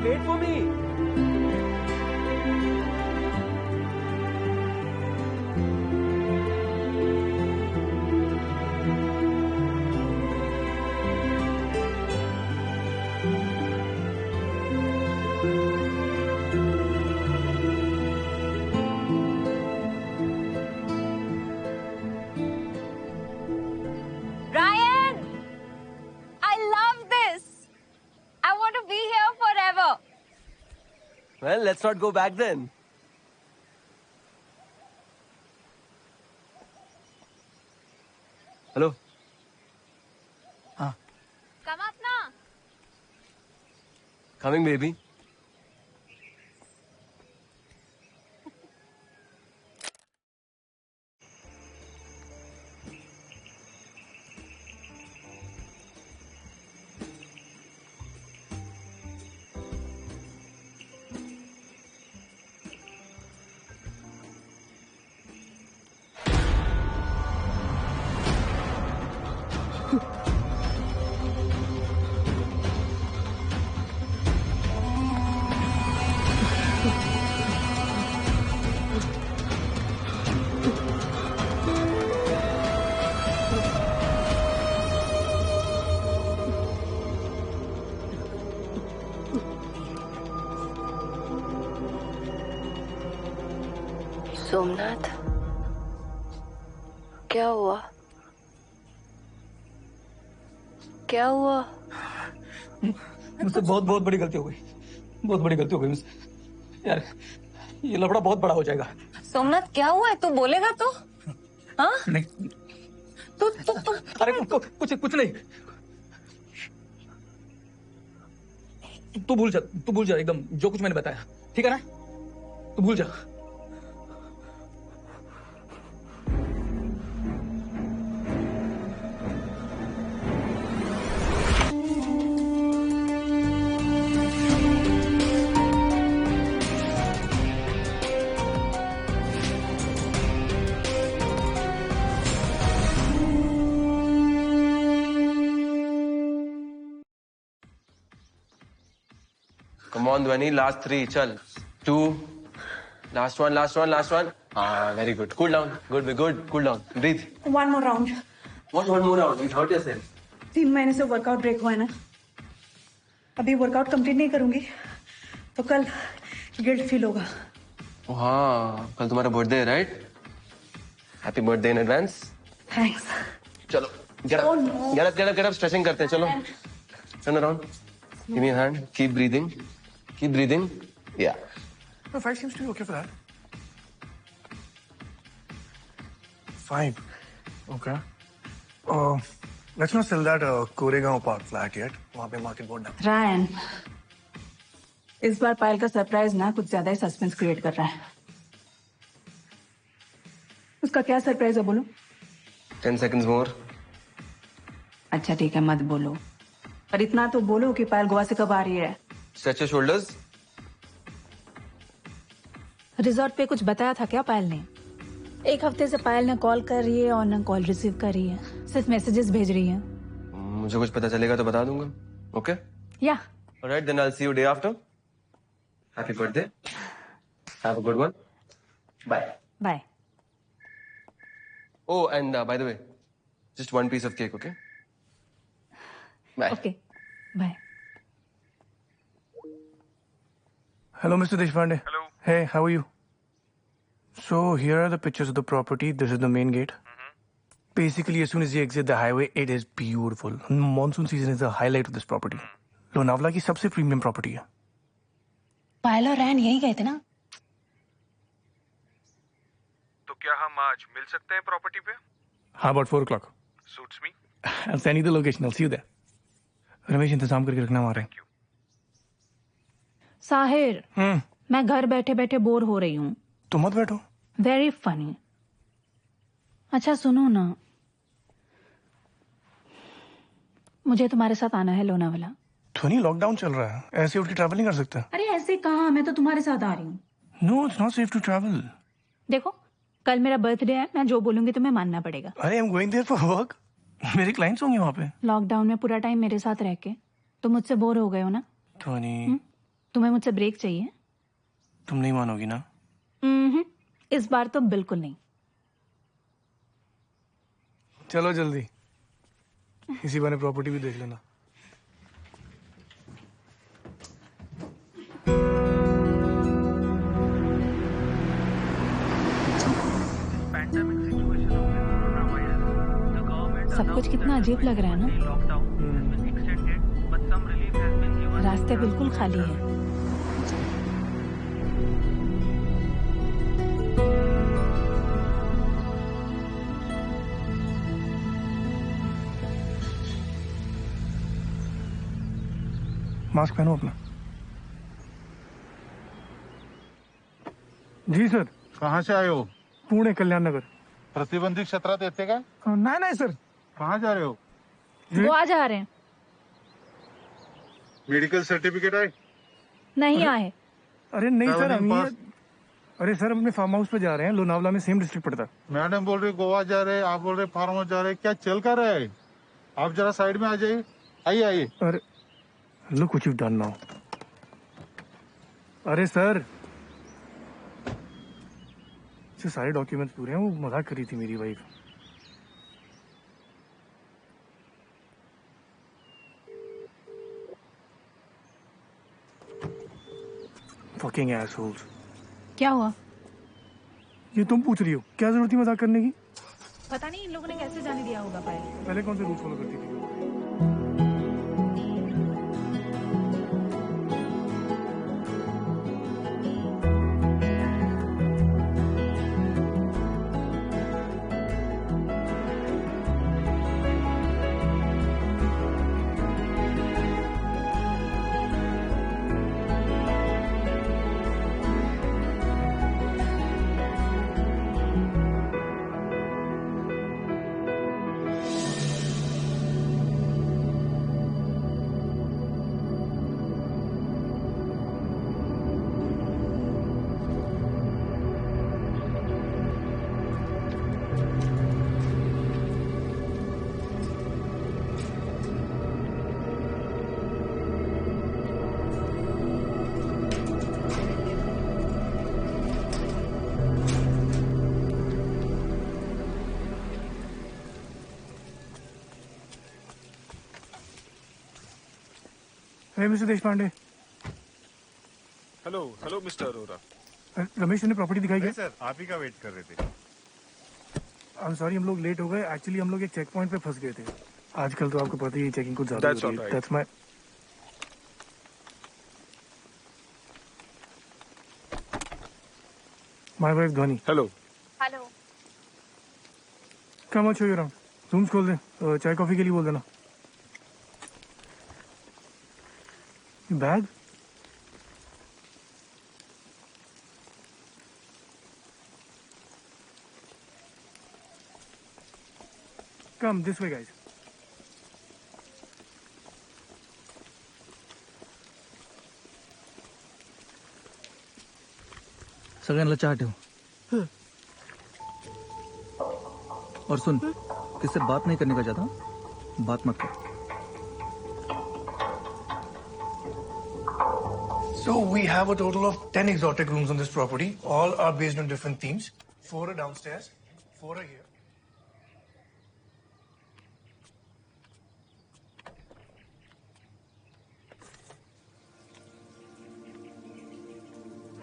wait for me. Ryan! I love this! I want to be here forever. Well, let's not go back then. Hello. Come up now. Coming, baby. Somnath, क्या हुआ? क्या हुआ? मुझसे बहुत बहुत बड़ी गलती हो गई। बहुत बड़ी गलती हो गई मुझसे। यार, ये लफड़ा बहुत बड़ा हो जाएगा। सोमनाथ क्या हुआ है? तू बोलेगा तो? हाँ? नहीं। तू अरे कुछ नहीं। तू भूल जा एकदम जो कुछ मैंने बताया, ठीक है ना? तू भूल जा। Come on, Dhwani. Last 3. Chal. 2. Last one. Ah, very good. Cool down. Good. Cool down. Breathe. One more round. What one more round? You hurt yourself. 3 महीने से वर्कआउट ब्रेक हुआ है ना, अभी वर्कआउट कंप्लीट नहीं करूंगी तो कल गिल्ट फील होगा। Oh, हाँ, कल तुम्हारा बर्थडे है, right? Happy birthday in advance. Thanks. चलो, get up, स्ट्रेचिंग करते हैं, चलो। Turn around. Give me a hand. Keep breathing. Yeah. No, 5 seems to be okay for that. 5. Okay. Let's not sell that Koregaon Park flat yet. वहाँ पे market बहुत down. Ryan, इस बार पायल का surprise ना कुछ ज्यादा ही सस्पेंस क्रिएट कर रहा है। उसका क्या सरप्राइज है बोलो? 10 seconds more. अच्छा ठीक है, मत बोलो, पर इतना तो बोलो कि पायल गोवा से कब आ रही है। Stretch your shoulders. रिजॉर्ट पे कुछ बताया था क्या पायल ने? 1 हफ्ते से पायल ने कॉल कर रही है और ना कॉल रिसीव कर रही है, सिर्फ मैसेजेस भेज रही है। मुझे कुछ पता चलेगा तो बता दूंगा। Okay? या Alright, then I'll see you day after. Happy birthday. Have a good one. Bye. Bye. Oh, and by the way, just one piece of cake, okay? Bye. Okay bye. Hello, Mr. Deshpande. Hello. Hey, how are you? So here are the pictures of the property. This is the main gate. Basically, as soon as you exit the highway, it is beautiful. Monsoon season is the highlight of this property. Lonavala की सबसे premium property है। पायल और रैन यही गए थे ना? तो क्या हम आज मिल सकते हैं प्रॉपर्टी पे? How about 4 o'clock? Suits me. I'll send you the location. I'll see you there. Ramesh, इंतजाम करके रखना वहाँ रहे। साहिर, मैं घर बैठे बैठे बोर हो रही हूँ। तो मत बैठो। Very funny. अच्छा सुनो ना, मुझे तुम्हारे साथ आना है लोनावाला। ध्वनि, लॉकडाउन चल रहा है, ऐसे उठ के ट्रैवल नहीं कर सकता। अरे ऐसे कहाँ, मैं तो तुम्हारे साथ आ रही हूँ। No, it's not safe to travel. देखो कल मेरा बर्थडे है, मैं जो बोलूंगी तुम्हें मानना पड़ेगा। अरे I am going there for work. मेरे क्लाइंट्स होंगे वहाँ पे। लॉकडाउन में पूरा टाइम मेरे साथ रह के तुम मुझसे बोर हो गए हो ना? ध्वनि, तुम्हें मुझसे ब्रेक चाहिए? तुम नहीं मानोगी ना? इस बार तो बिल्कुल नहीं। चलो जल्दी, इसी बहाने प्रॉपर्टी भी देख लेना। सब कुछ कितना अजीब लग रहा है ना। रास्ते बिल्कुल खाली है। मास्क पहनो अपना। जी सर। कहाँ से आए हो? पुणे, कल्याण नगर। प्रतिबंधित क्षेत्रात येते का? नहीं नहीं सर। कहाँ जा रहे हो? गोवा जा रहे हैं। मेडिकल सर्टिफिकेट है? नहीं आए। अरे नहीं सर, Traveling हम pass? अरे सर अपने फार्म हाउस पे जा रहे हैं, लोनावला में, सेम डिस्ट्रिक्ट पड़ता है। मैडम बोल रही गोवा जा रहे, आप बोल रहे फार्म हाउस जा रहे, क्या चल कर रहा है? आप जरा साइड में आ जाइए। आइए आइए। अरे look what you done now. अरे सर, ये सारे डॉक्यूमेंट्स पूरे हैं, वो मजाक कर रही थी मेरी वाइफ। Fucking arseholes. क्या हुआ? ये तुम पूछ रही हो? क्या जरूरत थी मजाक करने की? पता नहीं इन लोगों ने कैसे जाने दिया होगा पायल। पहले कौन से रूल्स फॉलो करती थी? Hey Mister Deshpande. Hello hello Mister Arora. Ramesh ने प्रॉपर्टी दिखाई क्या? सर आप ही का वेट कर रहे थे। आई एम सॉरी, हम लोग लेट हो गए। एक्चुअली हम लोग एक चेक पॉइंट पे फंस गए थे। आजकल तो आपको पता ही है, चेकिंग कुछ ज्यादा That's होती है। all right. That's my my wife Dhwani. Hello. Hello. Come on show you around. Rooms खोल दे, चाय कॉफी के लिए बोल देना। Bag? Come this way guys. सगळ्यांना चहा ठेव। और सुन, किससे बात नहीं करने का चाहता, बात मत कर। So we have a total of 10 exotic rooms on this property. All are based on different themes. 4 are downstairs, 4 are here.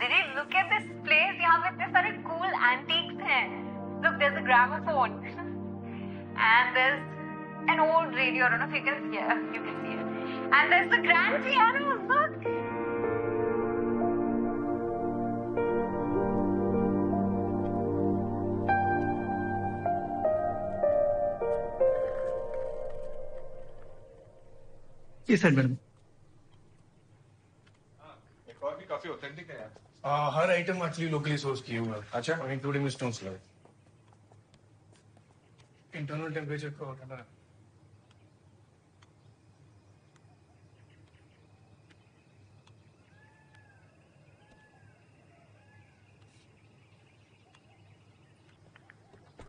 Didi, look at this place. यहाँ पे इतने सारे cool antiques हैं. Look, there's a gramophone. And there's an old radio. I don't know if you can see it. You can see it. And there's the grand piano. Look. ये side madam. एक और भी काफी authentic है यार। हर item actually locally source किए हुए हैं। अच्छा। Including the stone slab. Internal temperature का होता है।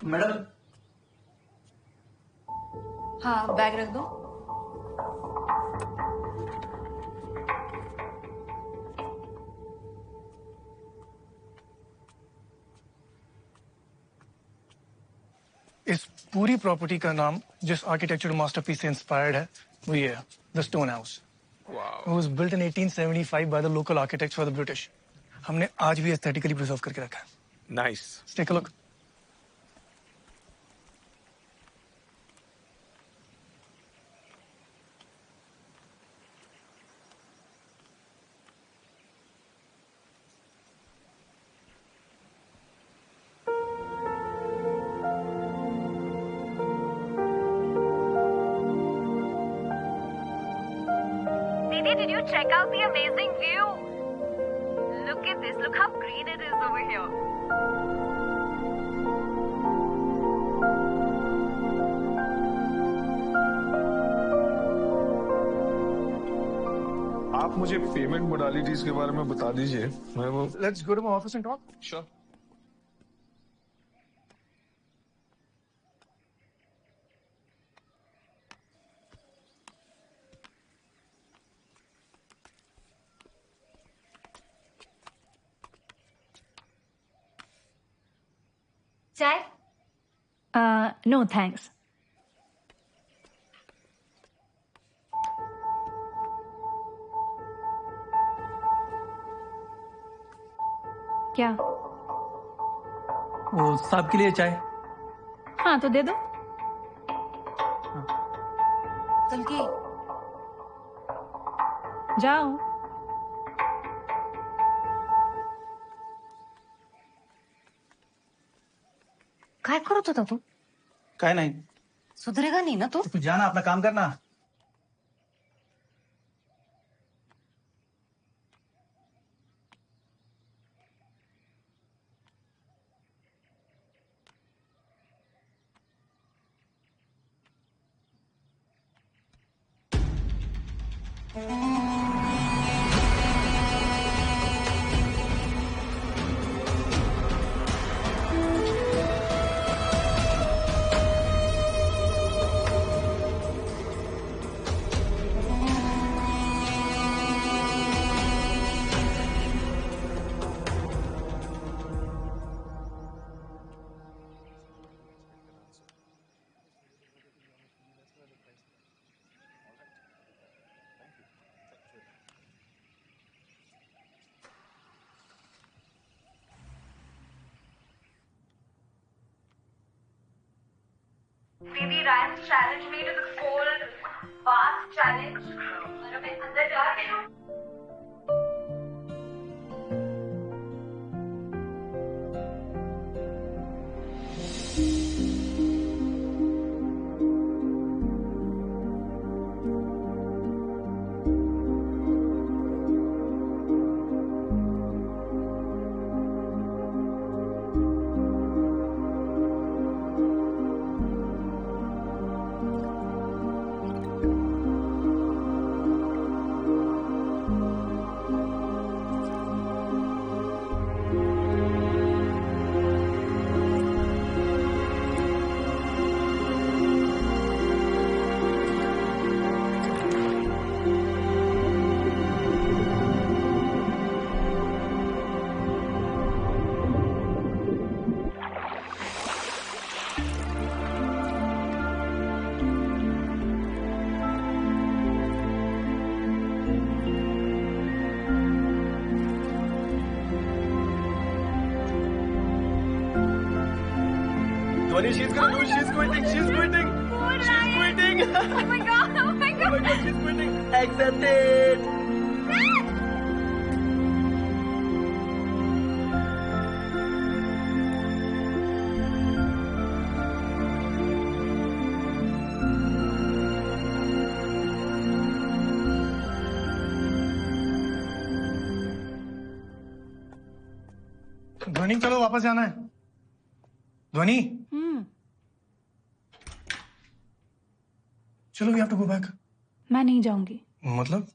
मैडम। हाँ, बैग रख दो। पूरी प्रॉपर्टी का नाम जिस आर्किटेक्चर मास्टरपीस से इंस्पायर्ड है वो ये है, the stone house. It was built in 1875 by the local architects for the British. हमने आज भी एस्थेटिकली प्रिजर्व करके रखा है। Nice. Let's take a look. Didi, did you check out the amazing view? Look at this. Look how green it is over here. आप मुझे payment modalities के बारे में बता दीजिए। मैं वो Let's go to my office and talk. Sure. चाय? No, thanks. क्या? वो साहब के लिए चाय। हाँ तो दे दो। चल जाओ। काय करत होता तू? काय नाही, सुधरेगा नहीं ना तू? तू जाना अपना काम करना। Didi, Ryan challenged me to the cold bath challenge. और मैं अंदर जा रही हूँ। Dhwani, she's gonna lose. She's quitting. She's quitting. She's quitting. Oh my god! Oh my Oh my god! God, she's quitting. Accepted. ध्वनि चलो वापस जाना है। ध्वनि चलो, we have to go back. मैं नहीं जाऊंगी। मतलब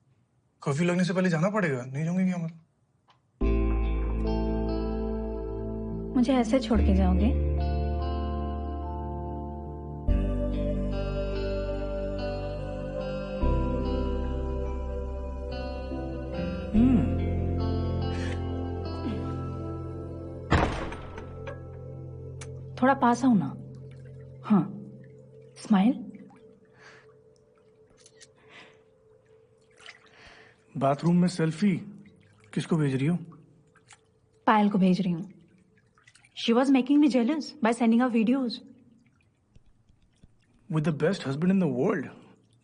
कर्फ्यू लगने से पहले जाना पड़ेगा? नहीं जाऊंगी क्या मतलब? मुझे ऐसे छोड़ के जाओगे? थोड़ा पास आओ ना। हाँ स्माइल। बाथरूम में सेल्फी किसको भेज रही हो? पायल को भेज रही हूँ। She was making me jealous by sending out videos. With the best husband in the world.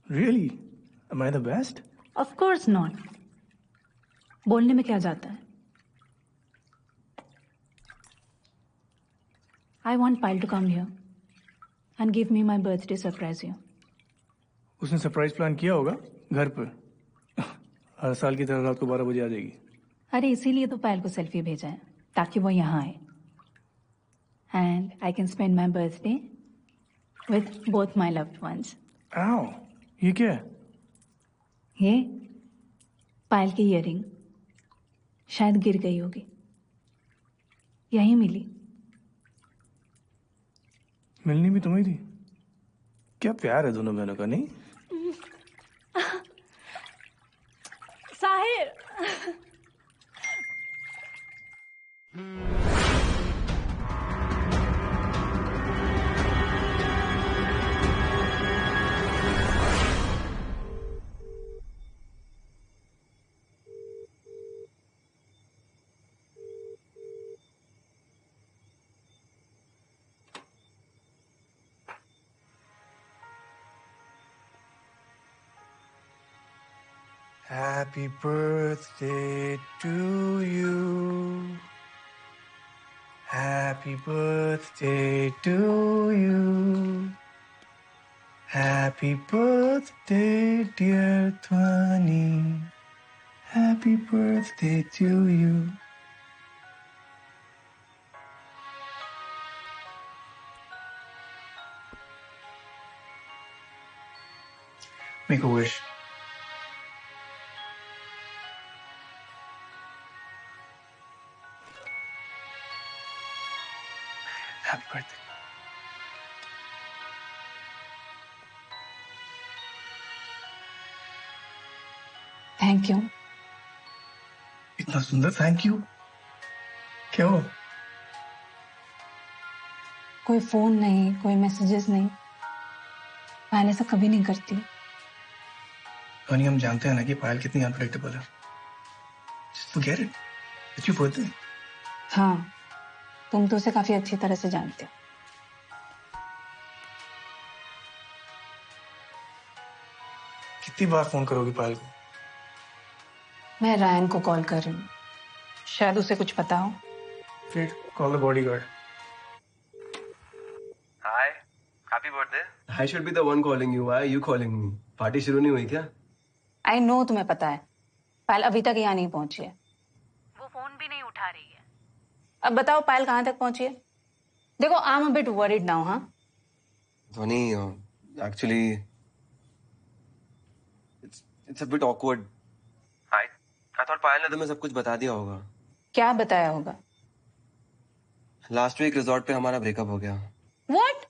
Really? Am I the best? Of course not. बोलने में क्या जाता है। I want Payal to come here and give me my birthday surprise you. उसने surprise plan किया होगा घर पर। हर साल की तरह रात को 12 बजे आ जाएगी। अरे इसीलिए तो पायल को सेल्फी भेजा है ताकि वो यहाँ आए and I can spend my birthday with both my loved ones. आओ, ये क्या है? ये पायल की ईयरिंग शायद गिर गई होगी, यहीं मिली। मिलनी भी तुम्हें थी? क्या प्यार है दोनों बहनों का, नहीं? Sahir. Happy birthday to you. Happy birthday to you. Happy birthday, dear Twani. Happy birthday to you. Make a wish. Happy birthday. Thank you. इतना सुंदर थैंक यू क्यों? कोई फोन नहीं, कोई मैसेजेस नहीं, पायल ऐसा कभी नहीं करती। टोनी, हम जानते हैं ना कि पायल कितनी अनप्रेडिक्टेबल है। Just forget it. It's your birthday. हाँ, तुम तो उसे काफी अच्छी तरह से जानते हो। कितनी बार फोन करोगी पायल को? मैं रायन को कॉल कर रही हूँ, शायद उसे कुछ पता हो। फिर call the bodyguard. Hi. Happy birthday. I should be the one calling you. Why are you calling me? Party शुरू नहीं हुई क्या? आई नो तुम्हें पता है, पायल अभी तक यहाँ नहीं पहुंची है। वो फोन भी नहीं उठा रही है। अब बताओ पायल कहाँ तक पहुंची है? देखो, I am a bit worried now. हाँ Dhoni, actually, it's a bit awkward. I thought पायल ने तुम्हें सब कुछ बता दिया होगा। क्या बताया होगा? लास्ट वीक रिजॉर्ट पे हमारा ब्रेकअप हो गया। व्हाट?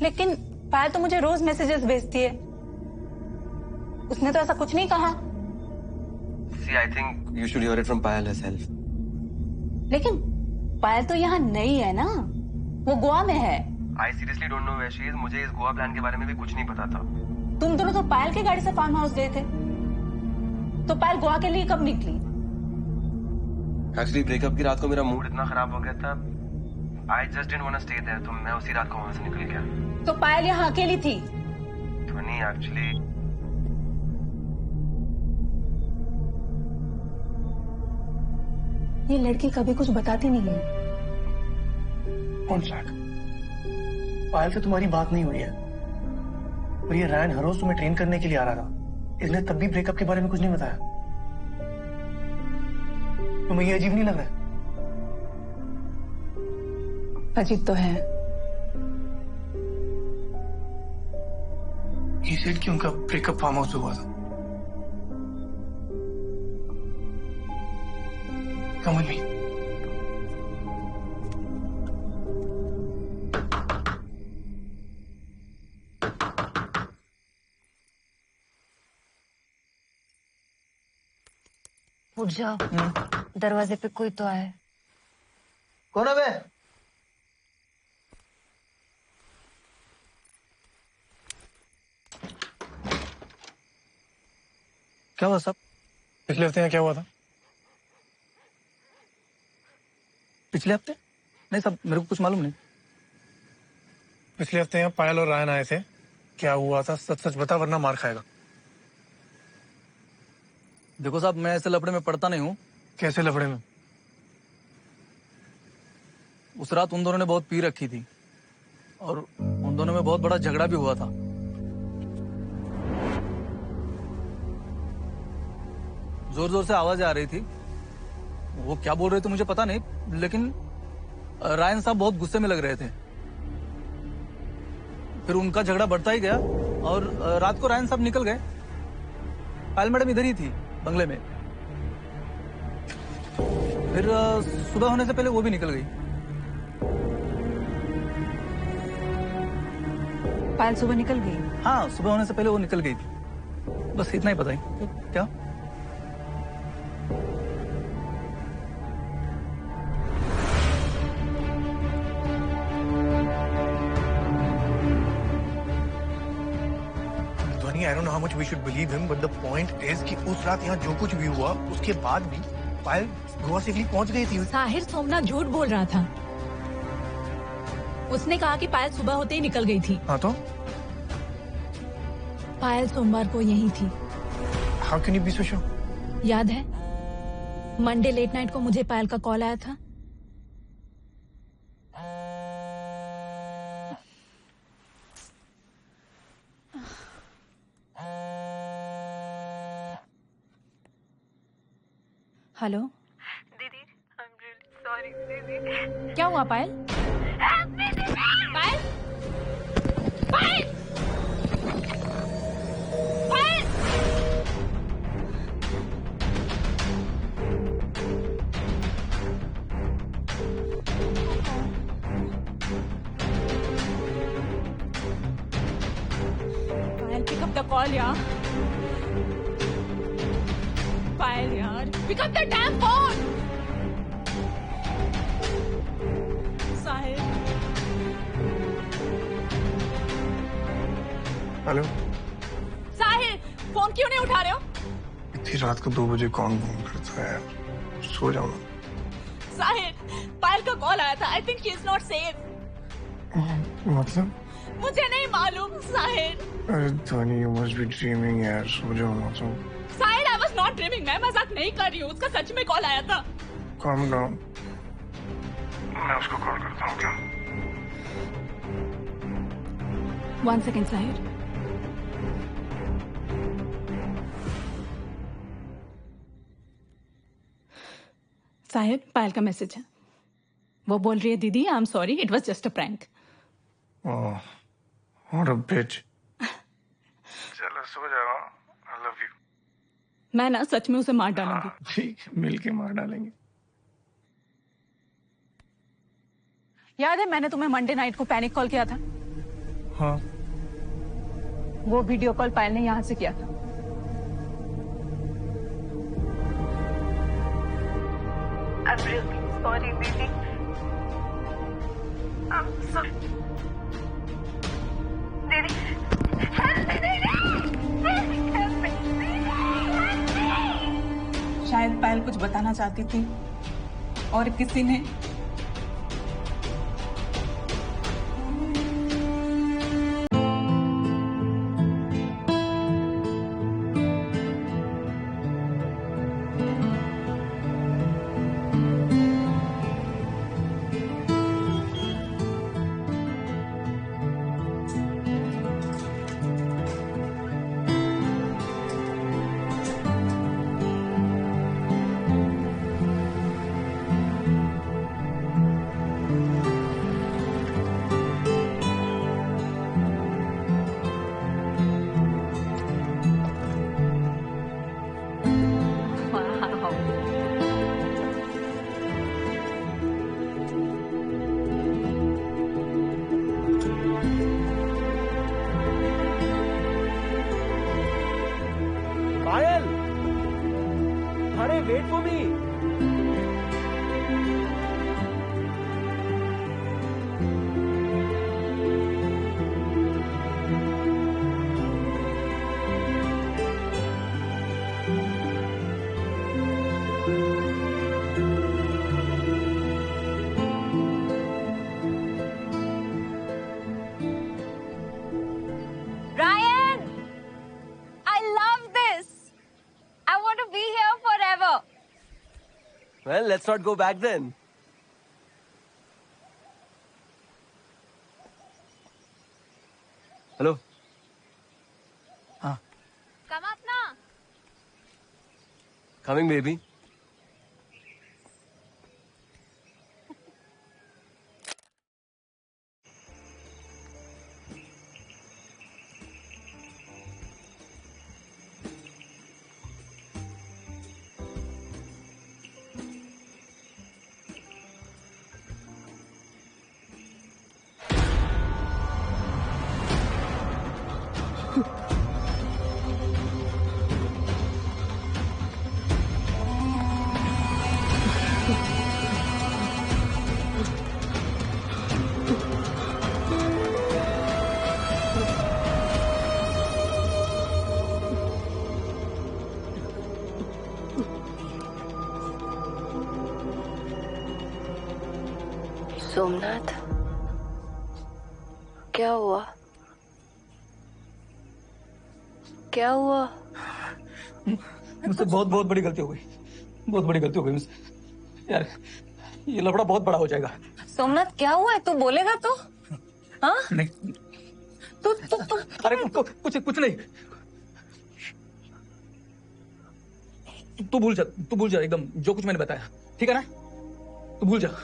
लेकिन पायल तो मुझे रोज मैसेजेस भेजती है, उसने तो ऐसा कुछ नहीं कहा। See, I think you should hear it from Payal herself. लेकिन पायल तो यहाँ नहीं है ना, वो गोवा में है। I seriously don't know where she is. मुझे इस गोवा प्लान के बारे में भी कुछ नहीं पता था। तुम दोनों तो पायल की गाड़ी से फार्म हाउस गए थे, तो पायल गोवा के लिए कब निकली? एक्चुअली ब्रेकअप की रात को मेरा मूड इतना खराब हो गया था, I just didn't want to stay there, तो मैं उसी रात को वहां से निकल गया। तो पायल यहाँ अकेली थी? धोनी, एक्चुअली ये लड़की कभी कुछ बताती नहीं है। On track. पायल से तुम्हारी बात नहीं हुई है, और ये रायन हर रोज तुम्हें ट्रेन करने के लिए आ रहा था, इसलिए तब भी ब्रेकअप के बारे में कुछ नहीं बताया। तुम्हें ये अजीब नहीं लग रहा है? अजीब तो है। ये सेड कि उनका ब्रेकअप फार्म हाउस हुआ था। Come with me. उठ जाओ, दरवाजे पे कोई तो आए। कौन है बे? क्या हुआ साहब? पिछले हफ्ते यहाँ क्या हुआ था? पिछले हफ्ते? नहीं साहब, मेरे को कुछ मालूम नहीं। पिछले हफ्ते यहाँ पायल और रायन आए थे। क्या हुआ था? सच सच बता वरना मार खाएगा। देखो साहब, मैं ऐसे लफड़े में पड़ता नहीं हूँ। कैसे लफड़े में? उस रात उन दोनों ने बहुत पी रखी थी और उन दोनों में बहुत बड़ा झगड़ा भी हुआ था। जोर जोर से आवाज आ रही थी। वो क्या बोल रहे थे मुझे पता नहीं, लेकिन रायन साहब बहुत गुस्से में लग रहे थे। फिर उनका झगड़ा बढ़ता ही गया और रात को रायन साहब निकल गए। पायल मैडम इधर ही थी बंगले में। फिर सुबह होने से पहले वो भी निकल गई। पायल सुबह निकल गई? हाँ, सुबह होने से पहले वो निकल गई थी। बस इतना ही पता है। क्या? I don't know how much we should believe him, but the point is कि उस रात यहाँ जो कुछ भी हुआ उसके बाद भी पायल गोवा सेफली पहुंच गई थी। साहिर, सोमनाथ झूठ बोल रहा था। उसने कहा कि पायल सुबह होते ही निकल गई थी। हाँ तो? पायल सोमवार को यहीं थी। How can you be so sure? याद है मंडे लेट नाइट को मुझे पायल का कॉल आया था। हेलो दीदी, I'm really sorry दीदी। क्या हुआ पायल? पायल? पायल? पायल? पायल, pick up the call यार। पायल यार, pick up the damn phone। Sahir. Hello. Sahir, phone क्यों नहीं उठा रहे हो? इतनी रात को 2 बजे कौन फोन करता है यार? सो जाओ ना। साहिर, पायल का कॉल आया था। I think she is not safe। मतलब? मुझे नहीं मालूम साहिर। अरे ध्वनि, you must be dreaming यार। सो जाओ ना तुम। Sahir, I was not dreaming। मैं मजाक नहीं कर रही हूँ। उसका सच में कॉल आया था। Calm down। मैं उसको कॉल करता हूँ क्या? 1 second साहिर। साहिर, पायल का मैसेज है। वो बोल रही है, दीदी I am sorry, it was just a prank. Oh, what a bitch। चलो सो जाओ। I love you। मैं ना सच में उसे मार डालूंगी। ठीक, मिलके मार डालेंगे। याद है मैंने तुम्हें मंडे नाइट को पैनिक कॉल किया था? हाँ। वो वीडियो कॉल पायल ने यहाँ से किया था। I'm really sorry दीदी। I'm sorry दीदी। Help me दीदी। Help me दीदी। शायद पायल कुछ बताना चाहती थी और किसी ने wait for me. Well, let's not go back then. Hello. Come up now. Coming, baby. Somnath, क्या हुआ? क्या हुआ? मुझसे बहुत बहुत बड़ी गलती हो गई, बहुत बड़ी गलती हो गई मुझसे। यार ये लफड़ा बहुत बड़ा हो जाएगा। सोमनाथ क्या हुआ है? तू बोलेगा तो? हाँ? नहीं। तू अरे कुछ नहीं। तू भूल जा एकदम जो कुछ मैंने बताया, ठीक है ना? तू भूल जा।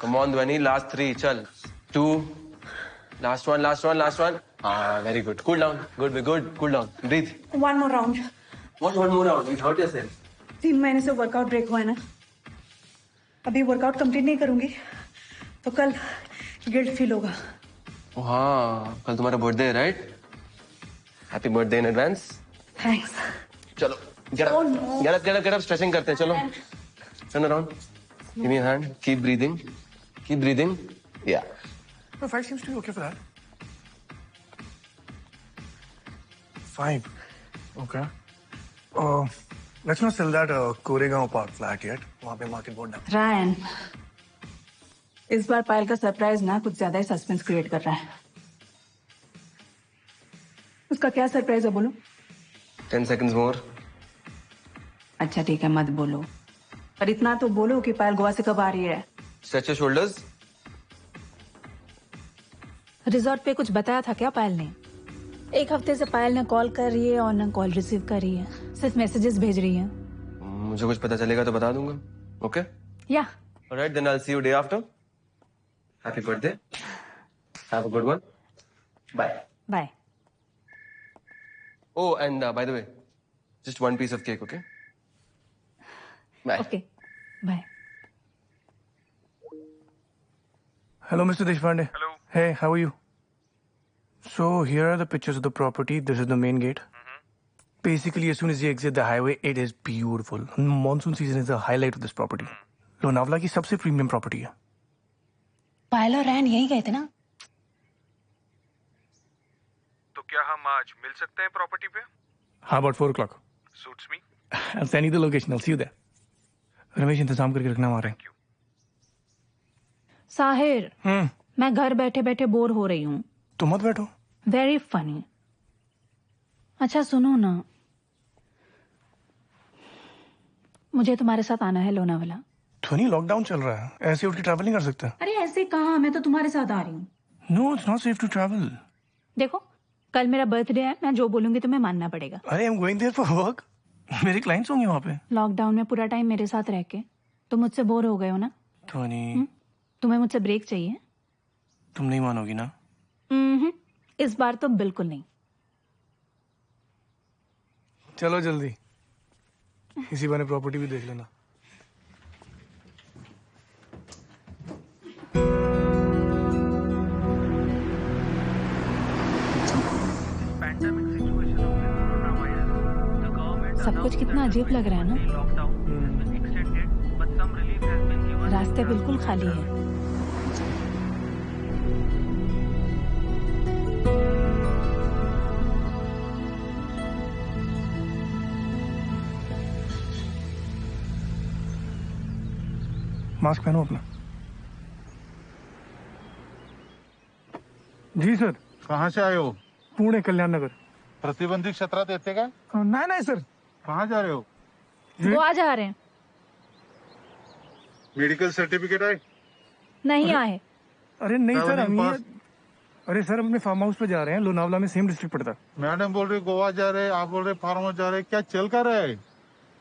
Come on, Dhwani. Last 3. Chal. 2. Last one. Ah, very good. Cool down. Good. Cool down. Breathe. One more round. What one more round? You hurt yourself. 3 महीने से वर्कआउट ब्रेक हुआ है ना, अभी वर्कआउट कंप्लीट नहीं करूंगी तो कल गिल्ट फील होगा। Oh, हाँ, कल तुम्हारा बर्थडे है, right? Happy birthday in advance. Thanks. चलो, get up. Stretching करते हैं, चलो। Turn around. Give me a hand. Keep breathing. Yeah. No, 5 seems to be okay for that. 5. Okay. Let's not sell that Koregaon Park flat yet. वहाँ पे market बहुत down. Ryan, इस बार पायल का surprise ना कुछ ज्यादा ही सस्पेंस क्रिएट कर रहा है। उसका क्या सरप्राइज है बोलो? 10 seconds more. अच्छा ठीक है, मत बोलो, पर इतना तो बोलो कि पायल गोवा से कब आ रही है। Stretch your shoulders. रिजॉर्ट पे कुछ बताया था क्या पायल ने? 1 हफ्ते से पायल ने कॉल कर रही है और ना कॉल रिसीव कर रही है, सिर्फ मैसेजेस भेज रही है। मुझे कुछ पता चलेगा तो बता दूंगा। Okay? या Alright, then I'll see you day after. Happy birthday. Have a good one. Bye. Bye. Oh, and by the way, just one piece of cake, okay? Bye. Okay bye. Hello, Mr. Deshpande. Hello. Hey, how are you? So here are the pictures of the property. This is the main gate. Basically, as soon as you exit the highway, it is beautiful. Monsoon season is the highlight of this property. Lonavala की सबसे premium property है। पायल और रैन यही गए थे ना? तो क्या हम आज मिल सकते हैं प्रॉपर्टी पे? How about 4 o'clock? Suits me. I'll send you the location. I'll see you there. Ramesh इंतजाम करके रखना हमारे। साहिर, मैं घर बैठे बैठे बोर हो रही हूँ। तो मत बैठो। Very funny. अच्छा सुनो ना, मुझे तुम्हारे साथ आना है लोनावाला। ध्वनि, लॉकडाउन चल रहा है, ऐसे उठ के ट्रैवल नहीं कर सकता। अरे ऐसे कहाँ, मैं तो तुम्हारे साथ आ रही हूँ। No, it's not safe to travel. देखो कल मेरा बर्थडे है, मैं जो बोलूंगी तुम्हें मानना पड़ेगा। अरे I am going there for work, मेरे क्लाइंट्स होंगे वहाँ पे। लॉकडाउन में पूरा टाइम मेरे साथ रह के तुम मुझसे बोर हो गए हो ना। ध्वनि, तुम्हें मुझसे ब्रेक चाहिए? तुम नहीं मानोगी ना। इस बार तो बिल्कुल नहीं। चलो जल्दी, इसी बहाने प्रॉपर्टी भी देख लेना। सब कुछ कितना अजीब लग रहा है ना। रास्ते बिल्कुल खाली है। मास्क पहनो अपना। जी सर। कहाँ से आए हो? पुणे, कल्याण नगर। प्रतिबंधित क्षेत्रात येते का? नहीं नहीं सर। कहाँ जा रहे हो? गोवा जा रहे हैं। मेडिकल सर्टिफिकेट आहे? नहीं आए। अरे नहीं सर, Traveling हम pass? अरे सर अपने फार्म हाउस पे जा रहे हैं, लोनावला में, सेम डिस्ट्रिक्ट पड़ता है। मैडम बोल रही गोवा जा रहे, आप बोल रहे फार्म हाउस जा रहे, क्या चल कर रहा है?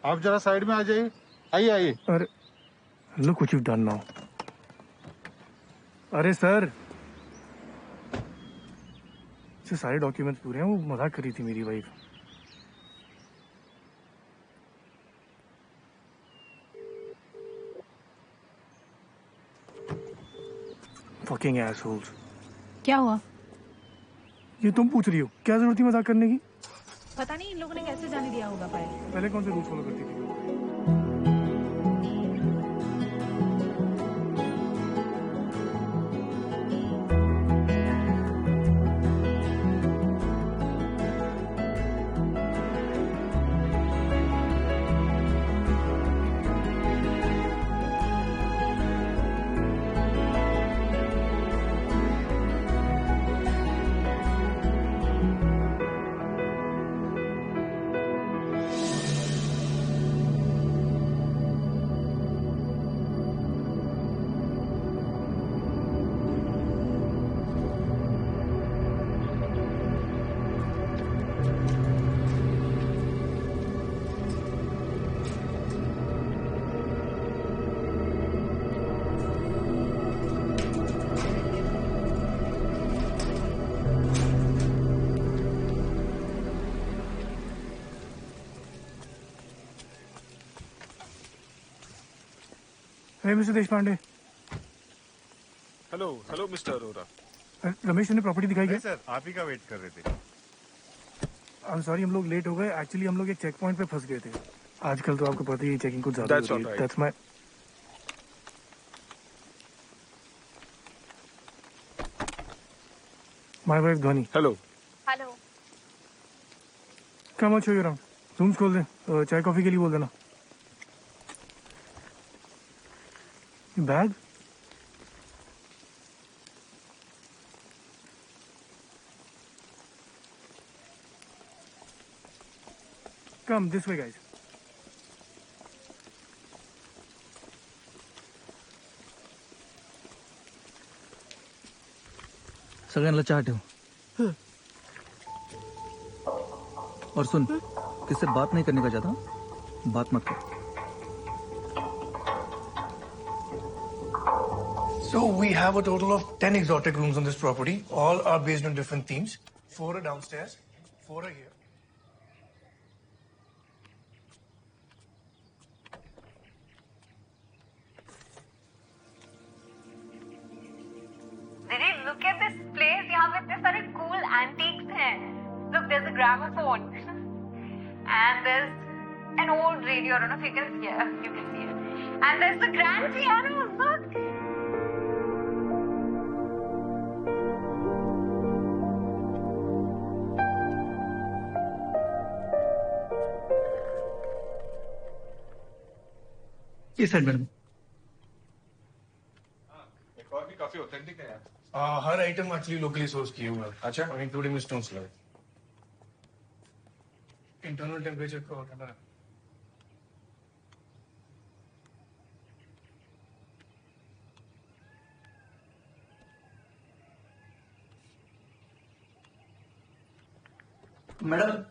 आप जरा साइड में आ जाइए। आइए आइए। अरे look what you done now. अरे सर, से सारे डॉक्यूमेंट्स पूरे हैं, वो मजाक कर रही थी मेरी वाइफ। Fucking arseholes. क्या हुआ? ये तुम पूछ रही हो, क्या जरूरत थी मजाक करने की? पता नहीं इन लोगों ने कैसे जाने दिया होगा पायल। पहले कौन से रूल्स फॉलो करती थी? Hey, Mr. Deshpande. Hello hello Mister Arora. Ramesh ने प्रॉपर्टी दिखाई क्या? सर आप ही का वेट कर रहे थे। आई एम सॉरी, हम लोग लेट हो गए। एक्चुअली हम लोग एक चेक पॉइंट पे फंस गए थे। आजकल तो आपको पता ही है, चेकिंग कुछ ज्यादा हो रही है। That's my wife Dhwani. Hello. Hello. Come on, show you around. Rooms खोल दे, चाय कॉफी के लिए बोल देना। Bag? Come this way, guys. सगळ्यांना चहा ठेव। और सुन, किससे बात नहीं करने का चाहता, बात मत कर। So we have a total of 10 exotic rooms on this property. All are based on different themes. 4 are downstairs, 4 are here. Didi, look at this place. यहाँ पे इतने सारे cool antiques हैं. Look, there's a gramophone. And there's an old radio. I don't know if you can see it. You can see it. And there's the grand piano. Look. ये side madam. एक और भी काफी authentic है यार। हर item actually locally source किए हुए हैं। अच्छा। इंक्लूडिंग स्टोन्स लगे। इंटरनल टेम्परेचर का होता है। मैडम।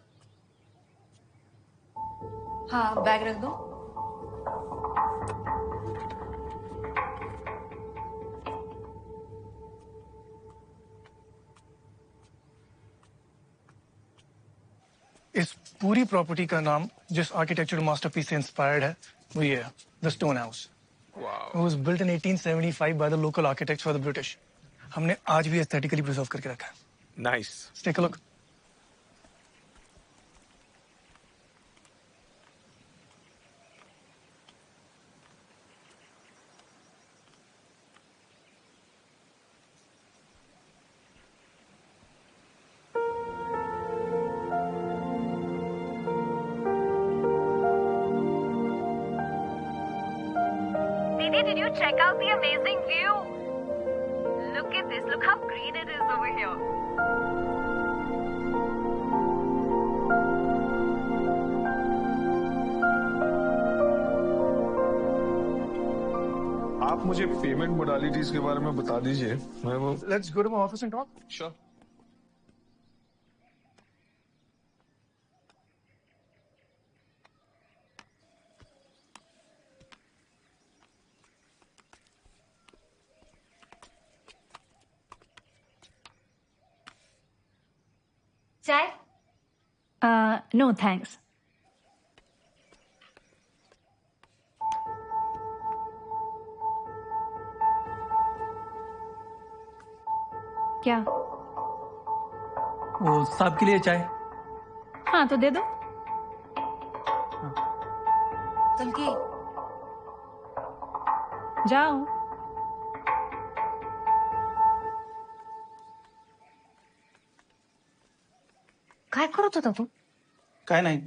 हाँ, बैग रख दो। इस पूरी प्रॉपर्टी का नाम जिस आर्किटेक्चर मास्टरपीस से इंस्पायर्ड है वो ये है, the stone house. It was built in 1875 by the local architects for the British. हमने आज भी एस्थेटिकली प्रिजर्व करके रखा है। नाइस। Take a look. दीदी did you check out the amazing view? Look at this. Look how green it is over here. आप मुझे payment modalities के बारे में बता दीजिए, मैं वो Let's go to my office and talk. Sure. चाय? No, thanks. क्या? वो साहब के लिए चाय। हाँ तो दे दो। चल जाओ। काय करत होता तू? काय नाही,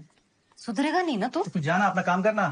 सुधरेगा नहीं ना तू? तू जाना, अपना काम करना।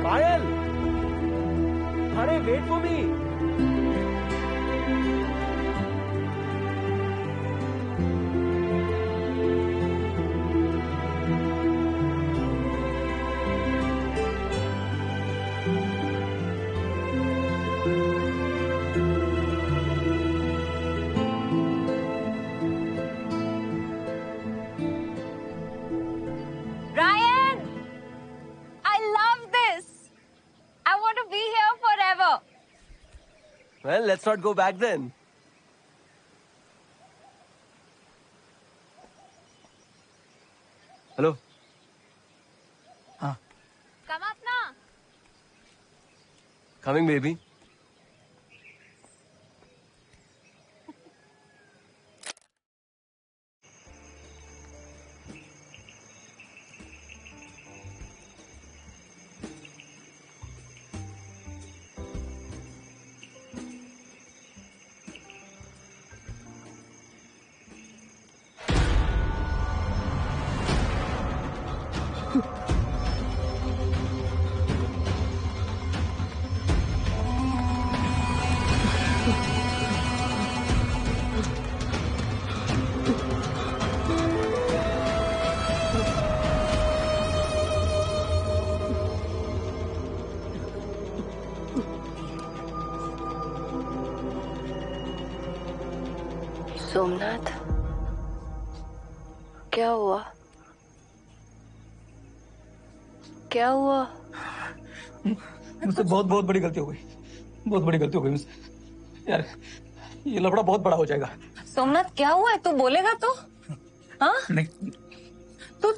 पायल, अरे wait for me. Ryan! I love this! I want to be here forever! Well, let's not go back then. Hello. Come up now! Coming, baby. Somnath, क्या हुआ? क्या हुआ? मुझसे बहुत बहुत बड़ी गलती हो गई, बहुत बड़ी गलती हो गई मुझसे। यार ये लफड़ा बहुत बड़ा हो जाएगा। सोमनाथ क्या हुआ है? तू बोलेगा तो? हाँ? नहीं, तू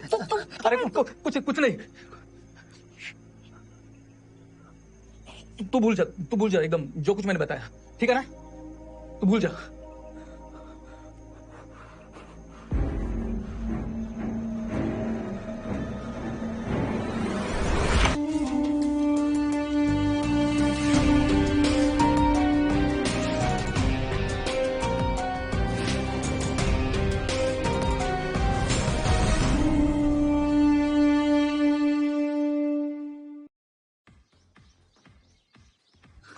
अरे कुछ नहीं। तू भूल जा एकदम जो कुछ मैंने बताया, ठीक है ना? तू भूल जा।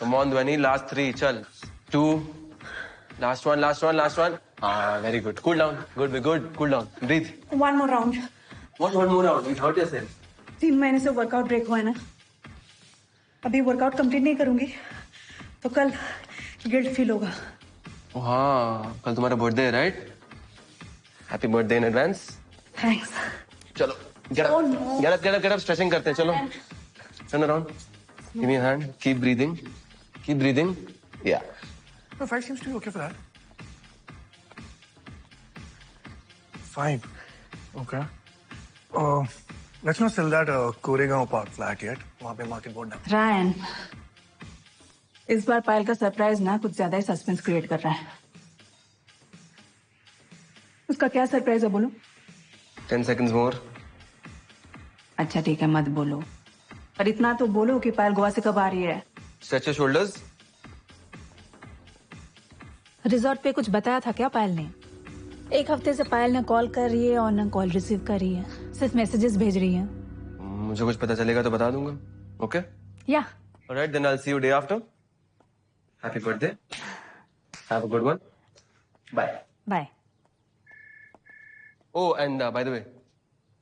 Come on, Dhwani. Last 3. Chal. 2. Last one. Ah, very good. Cool down. Good. Cool down. Breathe. One more round. What one more round? You hurt yourself. 3 महीने से वर्कआउट ब्रेक हुआ है ना, अभी वर्कआउट कंप्लीट नहीं करूंगी तो कल गिल्ट फील होगा। Oh, हाँ, कल तुम्हारा बर्थडे है, right? Happy birthday in advance. Thanks. चलो, get up, स्ट्रेचिंग करते हैं, चलो। Turn around. Give me a hand. Keep breathing. Yeah. No, 5 seems to be okay for that. 5. Okay. Let's not sell that Koregaon Park flat yet. वहाँ पे market बहुत down. Ryan, इस बार पायल का surprise ना कुछ ज्यादा ही सस्पेंस क्रिएट कर रहा है। उसका क्या सरप्राइज है बोलो? 10 seconds more. अच्छा ठीक है, मत बोलो, पर इतना तो बोलो कि पायल गोवा से कब आ रही है। Stretch your shoulders. रिजॉर्ट पे कुछ बताया था क्या पायल ने? 1 हफ्ते से पायल न कॉल कर रही है और न कॉल रिसीव कर रही है, सिर्फ मैसेजेस भेज रही है। मुझे कुछ पता चलेगा तो बता दूंगा। Okay? या Alright, then I'll see you day after. Happy birthday. Have a good one. Bye. Bye. Oh, and by the way,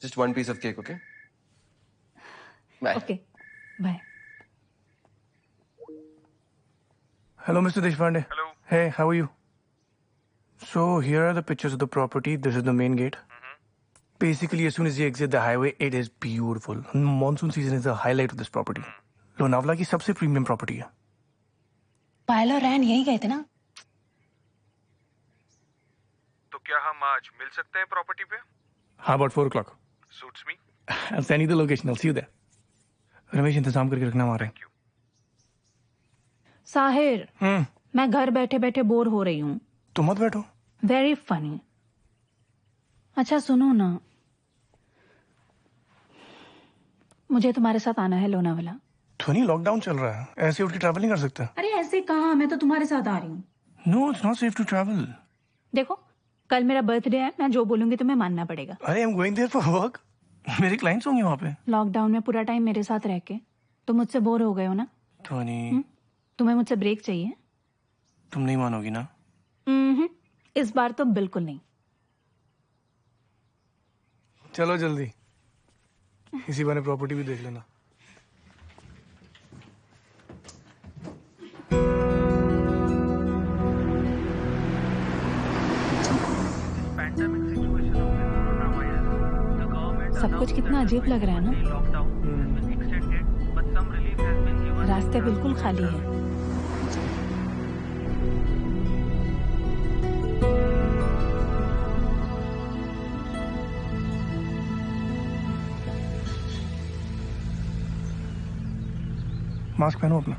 just one piece of cake, okay? Bye. Okay bye. Hello, Mr. Deshpande. Hello. Hey, how are you? So here are the pictures of the property. This is the main gate. Basically, as soon as you exit the highway, it is beautiful. Monsoon season is the highlight of this property. Lonavala की सबसे premium property है। पायल और रैन यही गए थे ना? तो क्या हम आज मिल सकते हैं प्रॉपर्टी पे? हाँ, about 4 o'clock. Suits me. I'll send you the location. I'll see you there. Ramesh, इंतजाम करके रखना हमारे। साहिर, मैं घर बैठे बैठे बोर हो रही हूँ। तुम मत बैठो। Very funny. अच्छा सुनो ना, मुझे तुम्हारे साथ आना है लोनावला। ध्वनि, लॉकडाउन चल रहा है, ऐसे उठ के ट्रैवल नहीं कर सकते। अरे ऐसे कहाँ, मैं तो तुम्हारे साथ आ रही हूँ। No, it's not safe to travel. देखो, कल मेरा बर्थडे है, मैं जो बोलूंगी तुम्हें मानना पड़ेगा। अरे I am going there for work. मेरे क्लाइंट्स होंगे वहाँ पे। लॉकडाउन में पूरा टाइम मेरे साथ रह के तुम मुझसे बोर हो गए हो ना? ध्वनि, तुम्हें मुझसे ब्रेक चाहिए? तुम नहीं मानोगी ना? इस बार तो बिल्कुल नहीं। चलो जल्दी, इसी बहाने प्रॉपर्टी भी देख लेना। सब कुछ कितना अजीब लग रहा है ना? रास्ते बिल्कुल खाली है। मास्क पहनो अपना।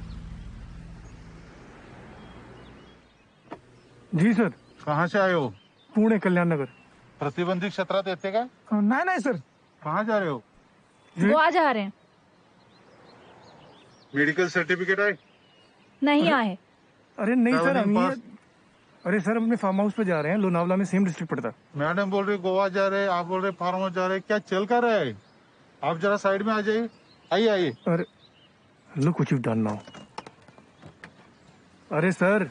जी सर। कहाँ से आए हो? पुणे, कल्याण नगर। प्रतिबंधित क्षेत्रात येते का? नहीं सर। कहाँ जा रहे हो? गोवा जा रहे हैं। मेडिकल सर्टिफिकेट है? नहीं आए। अरे नहीं सर, हम अरे सर, हम अपने फार्म हाउस पे जा रहे हैं, लोनावला में सेम डिस्ट्रिक्ट पड़ता है। मैडम बोल रही गोवा जा रहे, आप बोल रहे फार्म हाउस जा रहे, क्या चल कर रहा है? आप जरा साइड में आ जाइए। आइए। अरे look what you done now. अरे सर,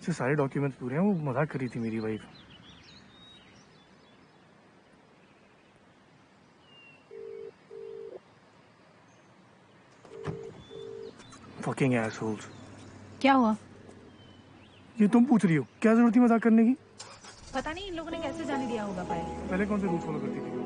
इससे सारे डॉक्यूमेंट्स पूरे हैं। वो मजाक कर रही थी मेरी वाइफ। Fucking assholes. क्या हुआ? ये तुम पूछ रही हो, क्या जरूरत थी मजाक करने की? पता नहीं इन लोगों ने कैसे जाने दिया होगा पायल। पहले कौन से रूल फॉलो करती थी?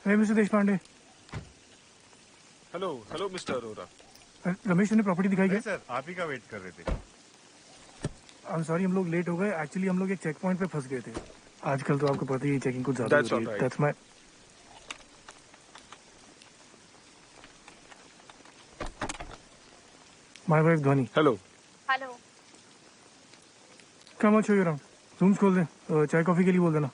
Hey, Mr. Deshpande. Hello hello Mister Arora. Ramesh ने प्रॉपर्टी दिखाई क्या? सर आप ही का वेट कर रहे थे। I'm sorry, हम लोग लेट हो गए। एक्चुअली हम लोग एक चेक पॉइंट पे फंस गए थे। आजकल तो आपको पता ही है चेकिंग कुछ ज्यादा हो रही है। That's my wife Dhwani. Hello. Hello. Come on, show you around. Rooms खोल दे। चाय कॉफी के लिए बोल देना।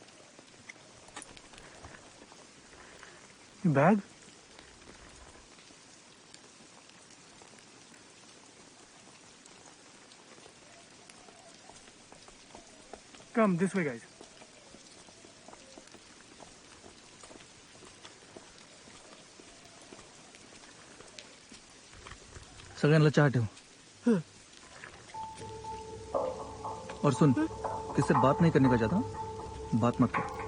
Bag? Come this way, guys. सगळ्यांना चहा ठेव और सुन, किससे बात नहीं करने का चाहता, बात मत कर।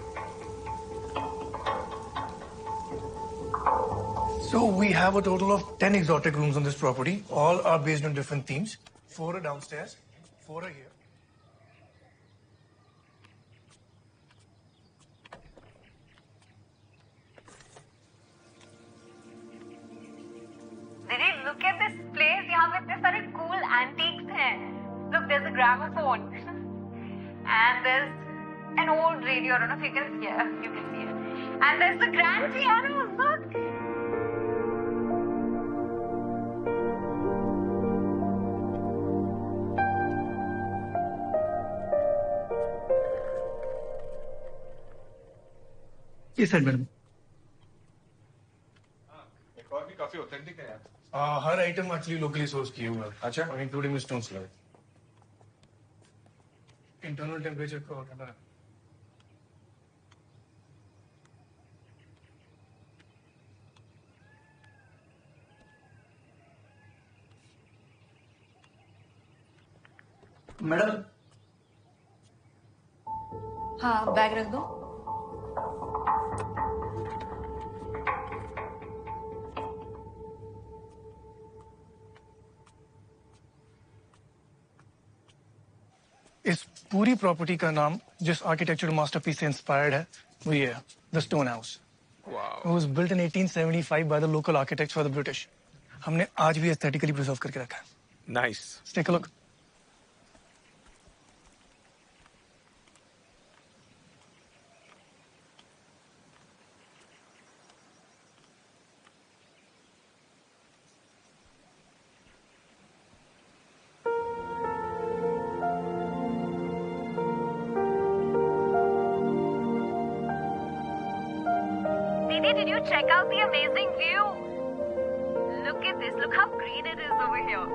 So we have a total of 10 exotic rooms on this property. All are based on different themes. 4 are downstairs, 4 are here. Didi, look at this place. यहाँ पे इतने सारे cool antiques हैं. Look, there's a gramophone. And there's an old radio. I don't know if you can see it. You can see it. And there's the grand piano. Look. ये side madam. एक और भी काफी authentic है यार। हर item actually locally source किए हुए हैं। अच्छा। इंक्लूडिंग स्टोन्स लगे। इंटरनल टेम्परेचर का होता है। मैडम। हाँ, बैग रख दो। इस पूरी प्रॉपर्टी का नाम जिस आर्किटेक्चर मास्टरपीस से इंस्पायर्ड है वो ये है, the stone house. It was built in 1875 by the local architects for the British. हमने आज भी एस्थेटिकली प्रिजर्व करके रखा है। Nice. Take a look. Didi, did you check out the amazing view? Look at this. Look how green it is over here.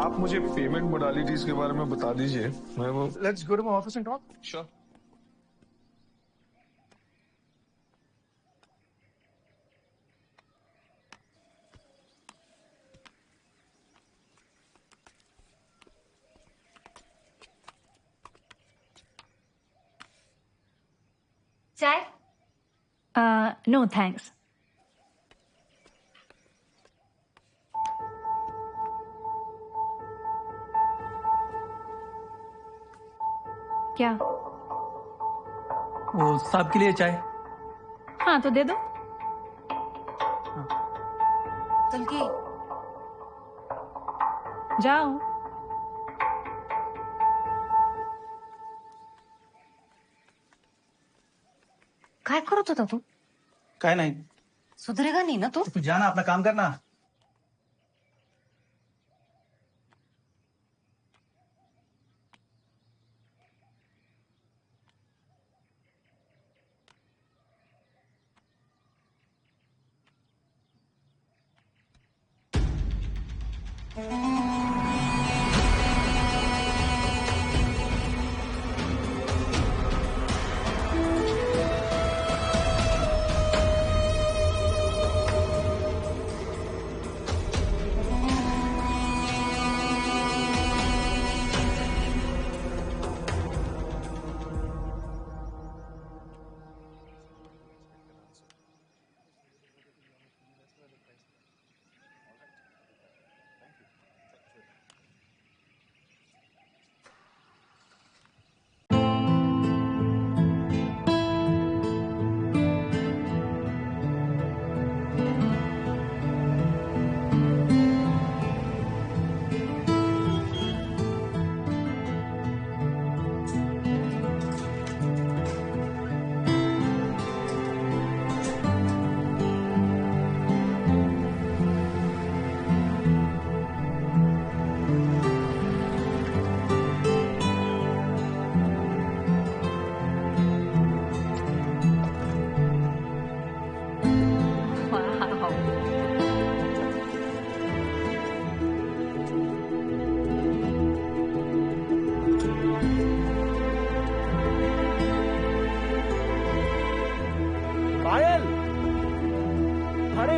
आप मुझे payment modalities के बारे में बता दीजिए, मैं वो। Let's go to my office and talk. Sure. चाय? No, thanks. क्या? वो साहब के लिए चाय। हाँ, तो दे दो। तलकी, जाओ। काय करत होता तू? काय नाही, सुधरेगा नहीं ना तू? तू जाना, अपना काम करना।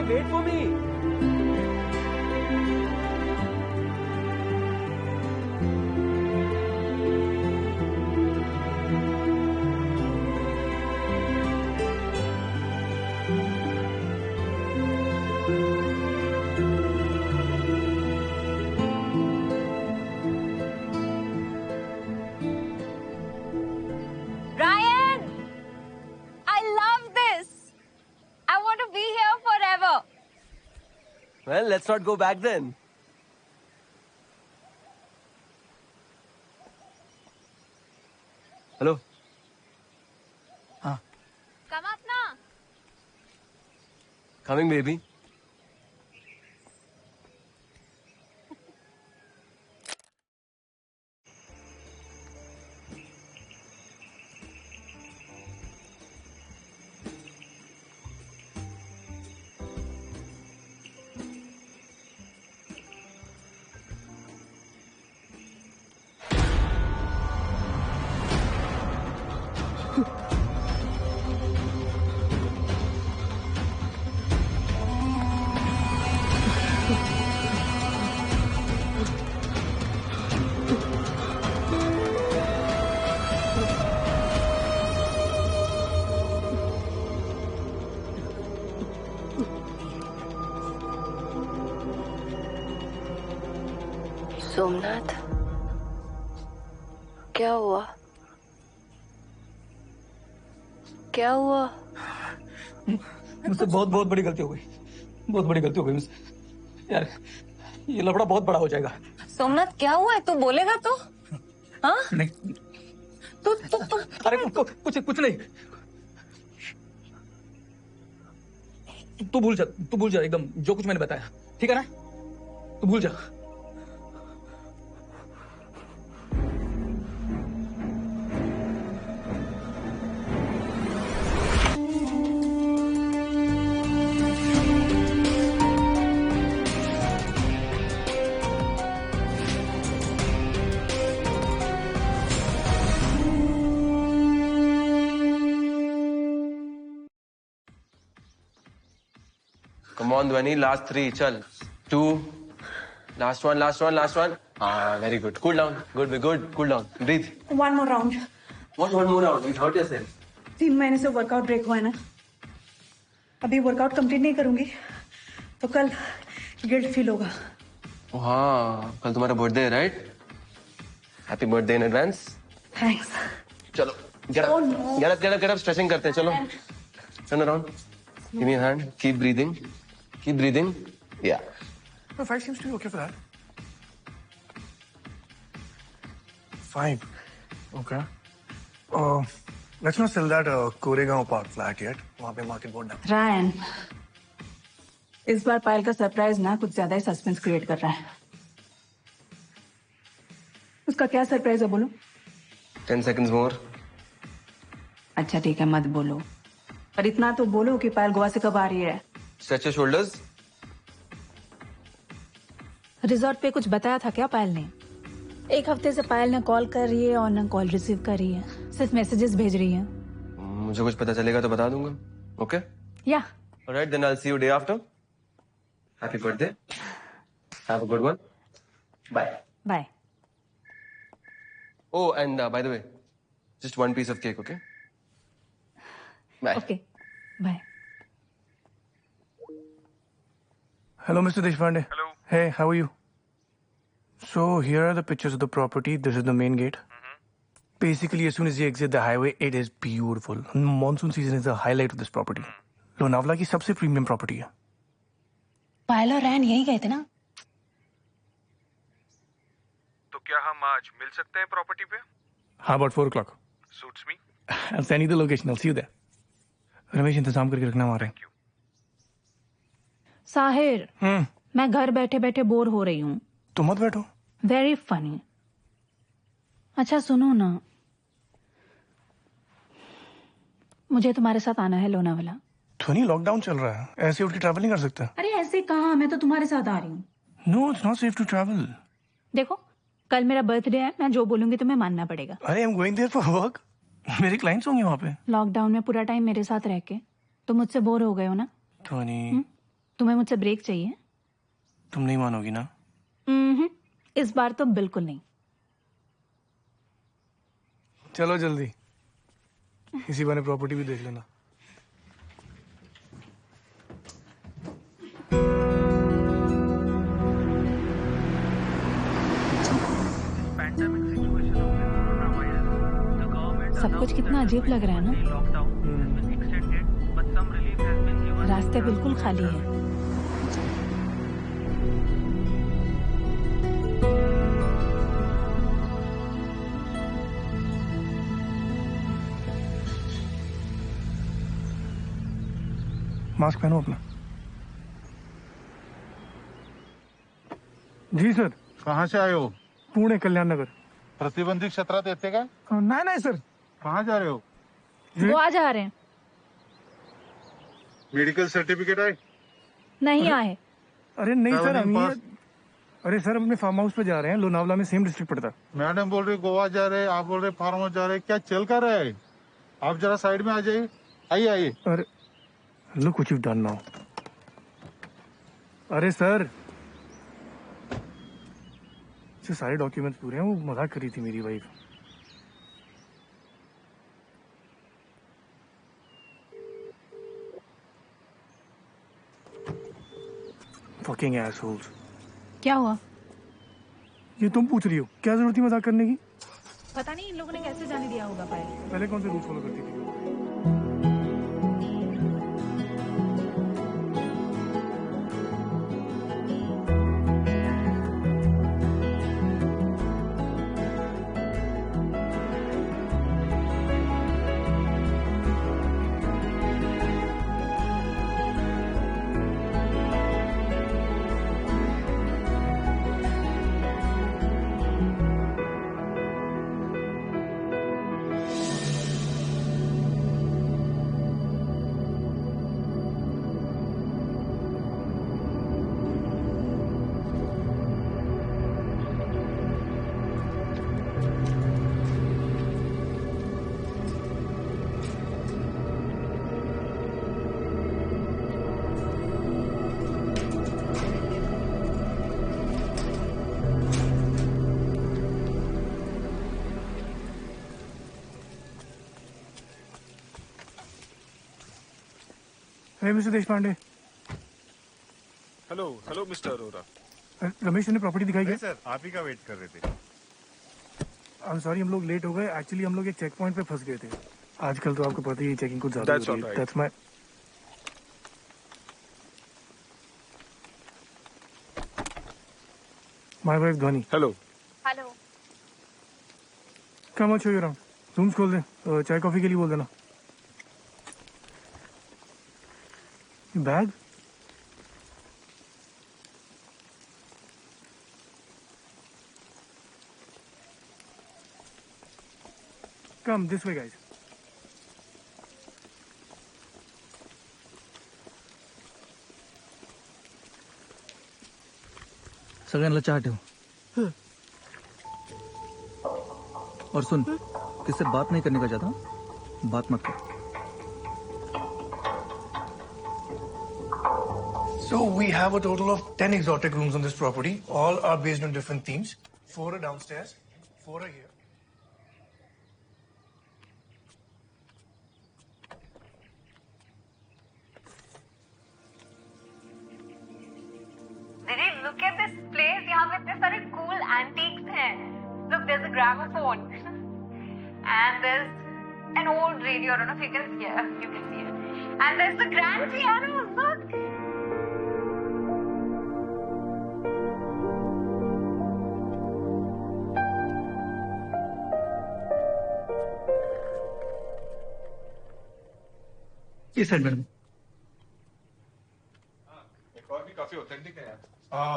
wait for me. Ryan! I love this! I want to be here forever. Well, let's not go back then. Hello. Come up now. Coming, baby. Somnath, क्या हुआ? क्या हुआ? मुझसे बहुत बहुत बड़ी गलती हो गई। बहुत बड़ी गलती हो गई मुझसे। यार ये लफड़ा बहुत बड़ा हो जाएगा। सोमनाथ क्या हुआ है? तू बोलेगा तो? हाँ? नहीं। तू अरे कुछ नहीं। तू भूल जा एकदम जो कुछ मैंने बताया, ठीक है ना? तू भूल जा। Come on, Dhwani. Last three. Chal. 2. Last one. Very good. Cool down. Good. Cool down. Breathe. One more round. What one more round? You hurt yourself. 3 महीने से वर्कआउट ब्रेक हुआ है ना, अभी वर्कआउट कंप्लीट नहीं करूंगी तो कल गिल्ट फील होगा। Oh, हाँ, कल तुम्हारा बर्थडे है, right? Happy birthday in advance. Thanks. चलो, get up. Stretching करते हैं, चलो। Turn around. Give me a hand. Keep breathing. Yeah. No, 5 seems to be okay for that. 5. Okay. Let's not sell that Koregaon Park flat yet. वहाँ पे market बहुत down. Ryan, इस बार पायल का surprise ना कुछ ज्यादा ही सस्पेंस क्रिएट कर रहा है। उसका क्या सरप्राइज है बोलो? 10 seconds more. अच्छा ठीक है, मत बोलो, पर इतना तो बोलो कि पायल गोवा से कब आ रही है। Stretch your shoulders. रिजॉर्ट पे कुछ बताया था क्या पायल ने? 1 हफ्ते से पायल न कॉल कर रही है और न कॉल रिसीव कर रही है, सिर्फ मैसेजेस भेज रही है। मुझे कुछ पता चलेगा तो बता दूंगा। Okay? या Alright, then I'll see you day after. Happy birthday. Have a good one. Bye. Bye. Oh, and by the way, just one piece of cake, okay? Bye. Okay bye. Hello, Mr. Deshpande. Hello. Hey, how are you? So here are the pictures of the property. This is the main gate. Basically, as soon as you exit the highway, it is beautiful. Monsoon season is the highlight of this property. Lonavala की सबसे premium property है। पायल और रैन यही गए थे ना? तो क्या हम आज मिल सकते हैं प्रॉपर्टी पे? How about 4 o'clock? Suits me. I'll send you the location. I'll see you there. Ramesh इंतजाम करके रखना हमारे। साहिर, मैं घर बैठे बैठे बोर हो रही हूँ। तो मत बैठो। Very funny. अच्छा सुनो ना, मुझे तुम्हारे साथ आना है लोनावला। ध्वनि लॉकडाउन चल रहा है, ऐसे उठ के ट्रैवल नहीं कर सकता। अरे ऐसे कहाँ, मैं तो तुम्हारे साथ आ रही हूँ। No, it's not safe to travel. देखो कल मेरा बर्थडे है, मैं जो बोलूंगी तुम्हें मानना पड़ेगा। अरे I am going there for work. मेरे क्लाइंट्स होंगे वहाँ पे। लॉकडाउन में पूरा टाइम मेरे साथ रह के तुम मुझसे बोर हो गए हो ना? ध्वनि तुम्हें मुझसे ब्रेक चाहिए? तुम नहीं मानोगी ना? इस बार तो बिल्कुल नहीं। चलो जल्दी, इसी बहाने प्रॉपर्टी भी देख लेना। सब कुछ कितना अजीब लग रहा है ना। रास्ते बिल्कुल खाली हैं। मास्क पहनो अपना। जी सर। कहाँ से आए हो? पुणे कल्याण नगर। प्रतिबंधित क्षेत्रात येते का? नहीं नहीं सर। कहाँ जा रहे हो? गोवा जा रहे हैं। मेडिकल सर्टिफिकेट आहे? नहीं आए। अरे नहीं सर, Traveling हम pass? अरे सर अपने फार्म हाउस पे जा रहे हैं, लोनावला में, सेम डिस्ट्रिक्ट पड़ता है। मैडम बोल रही गोवा जा रहे, आप बोल रहे फार्म हाउस जा रहे, क्या चल कर रहा है? आप जरा साइड में आ जाइए। आइए आइए। अरे look what you done now. अरे सर, ये सारे डॉक्यूमेंट्स पूरे हैं, वो मजाक कर रही थी मेरी वाइफ। Fucking arseholes. क्या हुआ? ये तुम पूछ रही हो, क्या जरूरत थी मजाक करने की? पता नहीं इन लोगों ने कैसे जाने दिया होगा पायल। पहले कौन से रूल फॉलो करती थी? Hey, Mr. Deshpande. Hello hello Mister Arora. Ramesh ने प्रॉपर्टी दिखाई क्या? सर आप ही का वेट कर रहे थे। आई एम सॉरी, हम लोग लेट हो गए। एक्चुअली हम लोग एक चेक पॉइंट पे फंस गए थे। आजकल तो आपको पता ही है, चेकिंग कुछ ज्यादा That's हो रही all है। right. That's my wife Dhwani. Hello. Hello. कम अच्छो अराउंड। रूम्स खोल दे, चाय कॉफी के लिए बोल देना। Bag? Come this way, guys. सगळ्यांना चहा ठेव। और सुन, किससे बात नहीं करने का चाहता, बात मत कर। So we have a total of 10 exotic rooms on this property. All are based on different themes. 4 are downstairs, 4 are here. Did you look at this place? यहाँ पे इतने सारे cool antiques हैं. Look, there's a gramophone. And there's an old radio. I don't know if you can see it. You can see it. And there's the grand piano. Look. इस side madam. एक और भी काफी authentic है यार।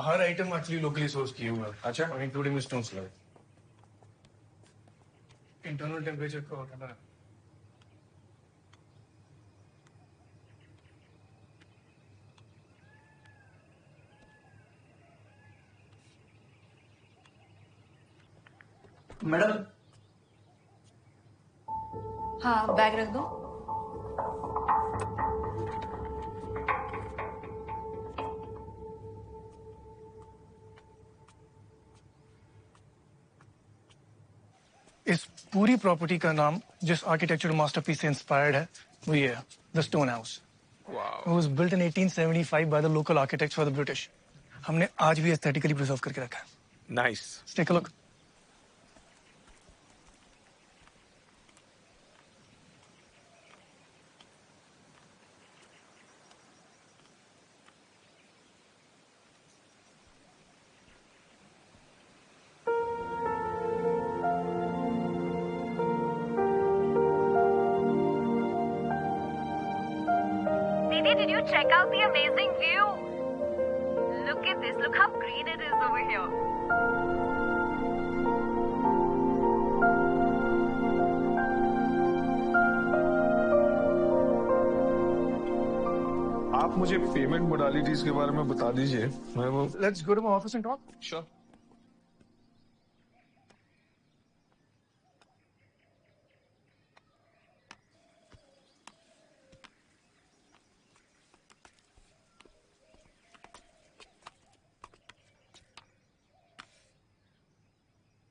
हर item actually locally source किए हुए हैं। अच्छा। Including the stone slab. Internal temperature का होता है। मैडम। हाँ, बैग रख दो। इस पूरी प्रॉपर्टी का नाम जिस आर्किटेक्चरल मास्टरपीस से इंस्पायर्ड है वो ये है, the stone house. It was built in 1875 by the local architects for the British. हमने आज भी एस्थेटिकली प्रिजर्व करके रखा है। Nice. Let's take a look. Didi, did you check out the amazing view? Look at this. Look how green it is over here. आप मुझे payment modalities के बारे में बता दीजिए। मैं वो Let's go to my office and talk. Sure.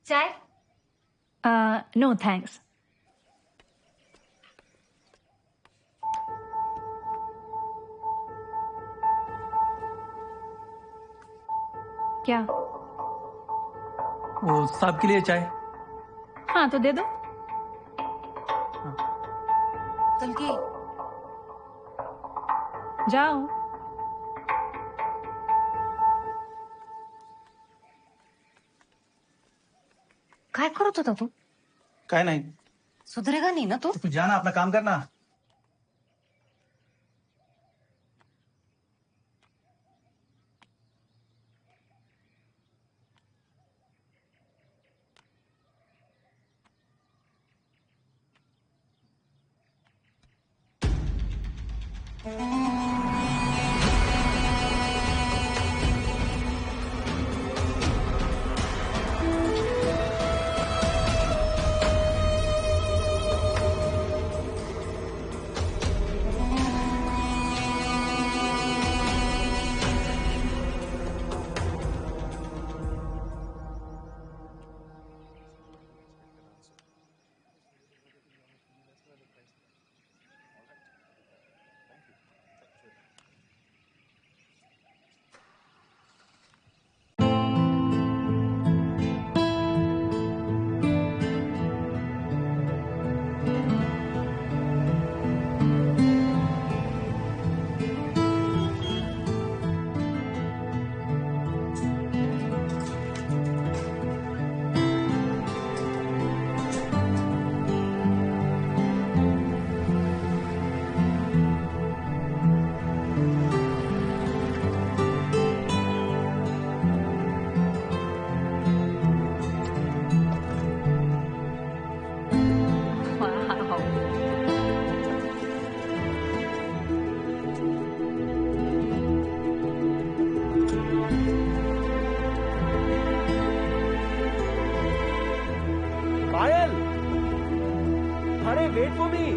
चाय? No, thanks. क्या? वो साहब के लिए चाय। हाँ तो दे दो। चल जाओ। काय करत होता तू? काय नाही, सुधरेगा नहीं ना तू? तू जाना अपना काम करना। पायल, अरे wait for me.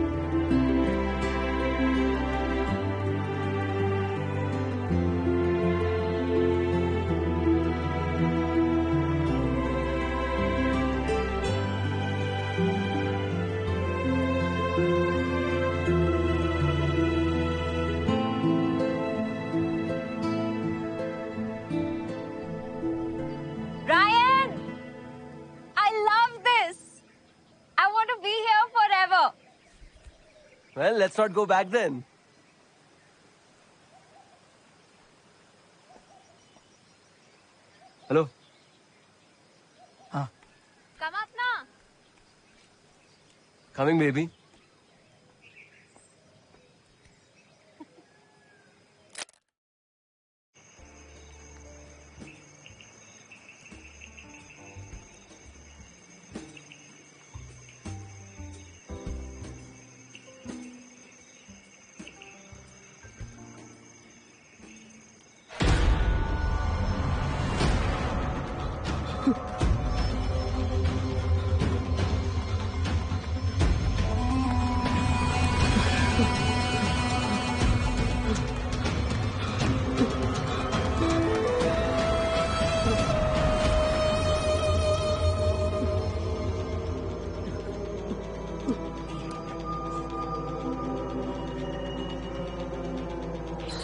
Ryan! I love this! I want to be here forever! Well, let's not go back then. Hello. Come up now! Coming, baby.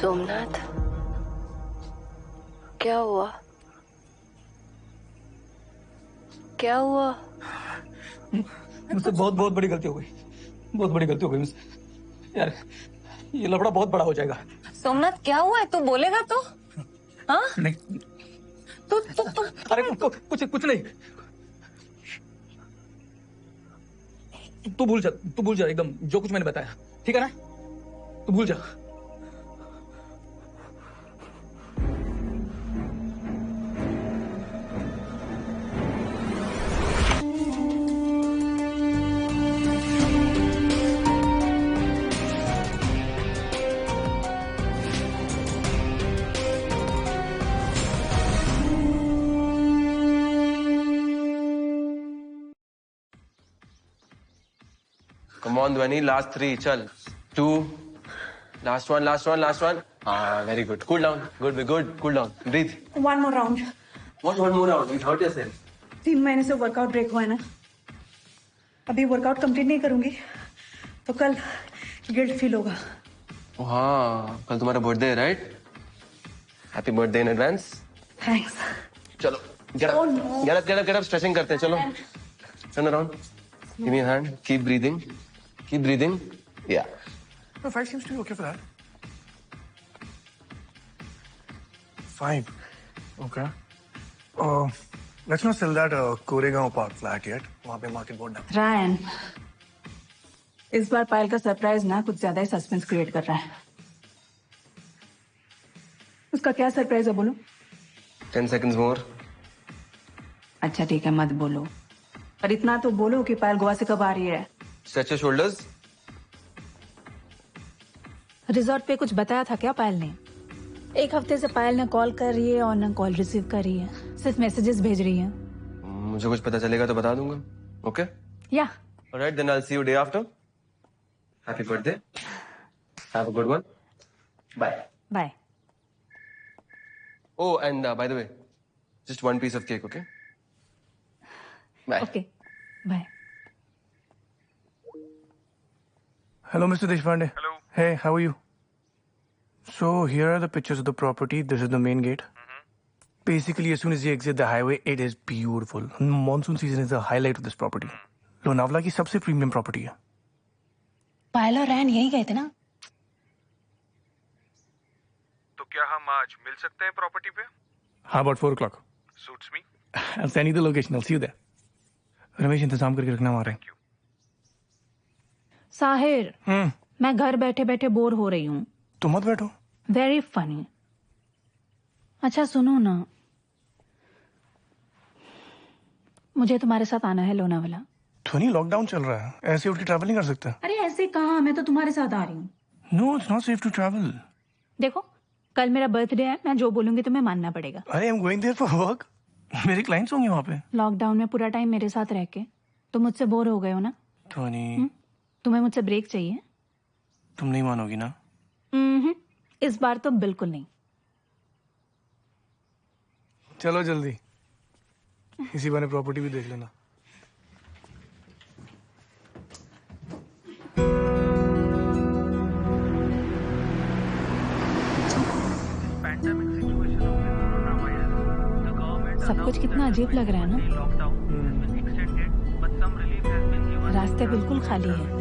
Somnath, क्या हुआ? क्या हुआ? मुझसे बहुत बहुत बड़ी गलती हो गई। बहुत बड़ी गलती हो गई मुझसे। यार ये लफड़ा बहुत बड़ा हो जाएगा। सोमनाथ क्या हुआ है? तू बोलेगा तो? हाँ? नहीं। तू अरे कुछ नहीं। तू भूल जा एकदम जो कुछ मैंने बताया, ठीक है ना? तू भूल जा। Come on, Dhwani. Last 3. Chal. 2. Last one. Ah, very good. Cool down. Good. Cool down. Breathe. One more round. What one more round? You hurt yourself. 3 महीने से वर्कआउट ब्रेक हुआ है ना, अभी वर्कआउट कंप्लीट नहीं करूंगी तो कल गिल्ट फील होगा। Oh, हाँ, कल तुम्हारा बर्थडे है, right? Happy birthday in advance. Thanks. चलो, get up. Stretching करते हैं, चलो। Turn around. Give me a hand. Keep breathing. Yeah. No, 5 seems to be okay for that. 5. Okay. Let's not sell that Koregaon Park flat yet. वहाँ पे market बहुत down. Ryan, इस बार पायल का surprise ना कुछ ज्यादा ही सस्पेंस क्रिएट कर रहा है। उसका क्या सरप्राइज है बोलो? 10 seconds more. अच्छा ठीक है, मत बोलो, पर इतना तो बोलो कि पायल गोवा से कब आ रही है। Stretch your shoulders. रिजॉर्ट पे कुछ बताया था क्या पायल ने? एक हफ्ते से पायल ना कॉल कर रही है और ना कॉल रिसीव कर रही है, सिर्फ मैसेजेस भेज रही है। मुझे कुछ पता चलेगा तो बता दूंगा। Okay? या Alright, then I'll see you day after. Happy birthday. Have a good one. Bye. Bye. Oh, and by the way, just one piece of cake, okay? Bye. Okay bye. Hello, Mr. Deshpande. Hello. Hey, how are you? So here are the pictures of the property. This is the main gate. Basically, as soon as you exit the highway, it is beautiful. Monsoon season is the highlight of this property. Lonavala की सबसे premium property है। पायल और रैन यही गए थे ना? तो क्या हम आज मिल सकते हैं प्रॉपर्टी पे? How about 4 o'clock? Suits me. I'll send you the location. I'll see you there. Ramesh इंतजाम करके रखना हमारे। साहिर, मैं घर बैठे बैठे बोर हो रही हूँ। तो मत बैठो। Very funny. अच्छा सुनो ना, मुझे तुम्हारे साथ आना है लोनावाला। ध्वनि, लॉकडाउन चल रहा है, ऐसे उठ के ट्रैवल नहीं कर सकता। अरे ऐसे कहाँ, मैं तो तुम्हारे साथ आ रही हूँ। No, it's not safe to travel. देखो कल मेरा बर्थडे है, मैं जो बोलूंगी तुम्हें मानना पड़ेगा। अरे I am going there for work. मेरे क्लाइंट्स होंगे वहाँ पे। लॉकडाउन में पूरा टाइम मेरे साथ रह के तुम मुझसे बोर हो गए हो ना। ध्वनि, तुम्हें मुझसे ब्रेक चाहिए? तुम नहीं मानोगी ना। इस बार तो बिल्कुल नहीं। चलो जल्दी, इसी बहाने प्रॉपर्टी भी देख लेना। सब कुछ कितना अजीब लग रहा है ना। रास्ते बिल्कुल खाली है।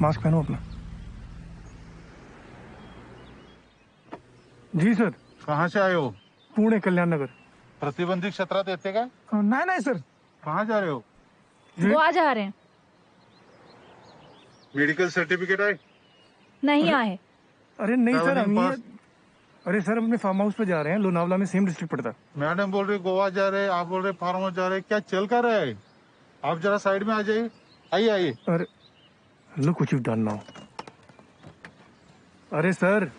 मास्क पहनो अपना। जी सर। कहाँ से आए हो? पुणे, कल्याण नगर। प्रतिबंधित क्षेत्रात येते का? नहीं सर। कहाँ जा रहे हो? गोवा जा रहे हैं। मेडिकल सर्टिफिकेट है? नहीं आए। अरे नहीं सर, हम अरे सर अपने फार्म हाउस पे जा रहे हैं, लोनावला में सेम डिस्ट्रिक्ट पड़ता है। मैडम बोल रही गोवा जा रहे, आप बोल रहे फार्म हाउस जा रहे, क्या चल कर रहा है? आप जरा साइड में आ जाइए। आइए। अरे look what you done now. अरे सर,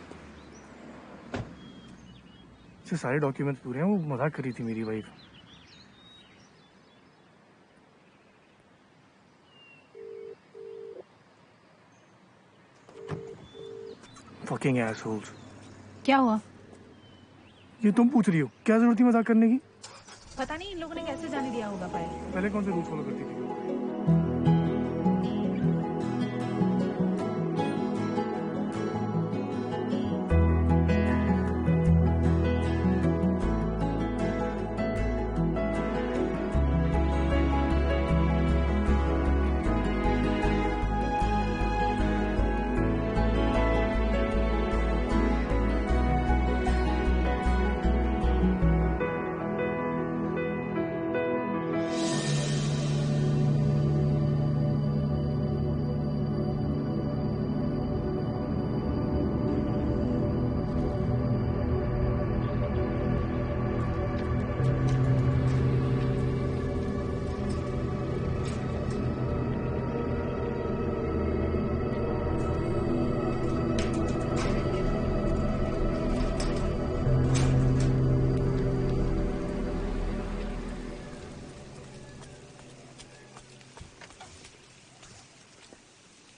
सारे डॉक्यूमेंट्स पूरे हैं, वो मजाक कर रही थी मेरी वाइफ। Fucking arseholes. क्या हुआ? ये तुम पूछ रही हो, क्या जरूरत थी मजाक करने की? पता नहीं इन लोगों ने कैसे जाने दिया होगा पायल। पहले कौन से रूल फॉलो करती थी?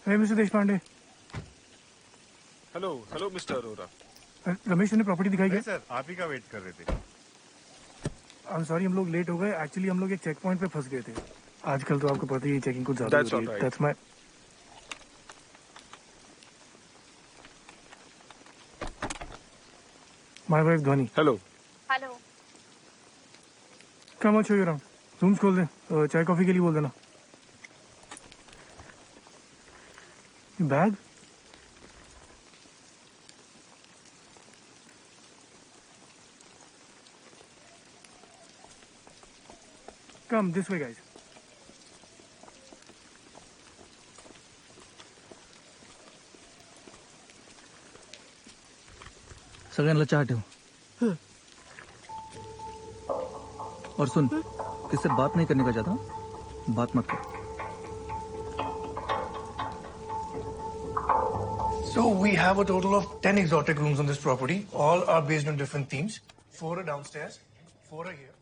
Hey, Mr. Deshpande. Hello hello Mister Arora. Ramesh ने प्रॉपर्टी दिखाई क्या? सर आप ही का वेट कर रहे थे। I'm sorry, हम लोग लेट हो गए। एक्चुअली हम लोग एक चेक पॉइंट पे फंस गए थे। आजकल तो आपको पता ही है चेकिंग कुछ ज्यादा That's होती है। all right. That's my wife Dhwani. Hello. Hello. Come on, show you around. Rooms खोल दे। चाय कॉफी के लिए बोल देना। Bag? Come this way, guys. सगळ्यांना चहा ठेव. और सुन, किससे बात नहीं करने का चाहता, बात मत कर. So we have a total of 10 exotic rooms on this property. All are based on different themes. 4 are downstairs, 4 are here.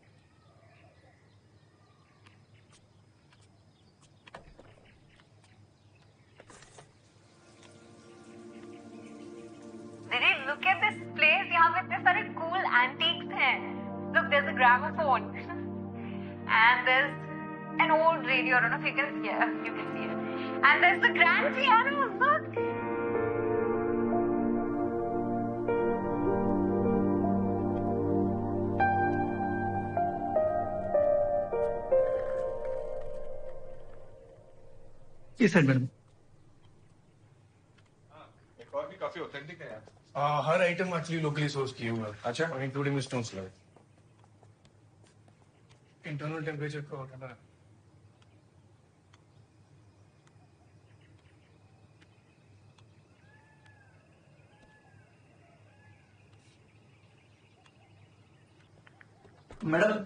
Didi, look at this place. यहाँ पे इतने सारे cool antiques हैं. Look, there's a gramophone. And there's an old radio. I don't know if you can see it. You can see it. And there's the grand piano. Look. इस side madam. एक और भी काफी authentic है यार। हर item actually locally source किए हुए हैं। अच्छा। इंक्लूडिंग स्टोन्स लगे। इंटरनल टेम्परेचर का होता है। मैडम,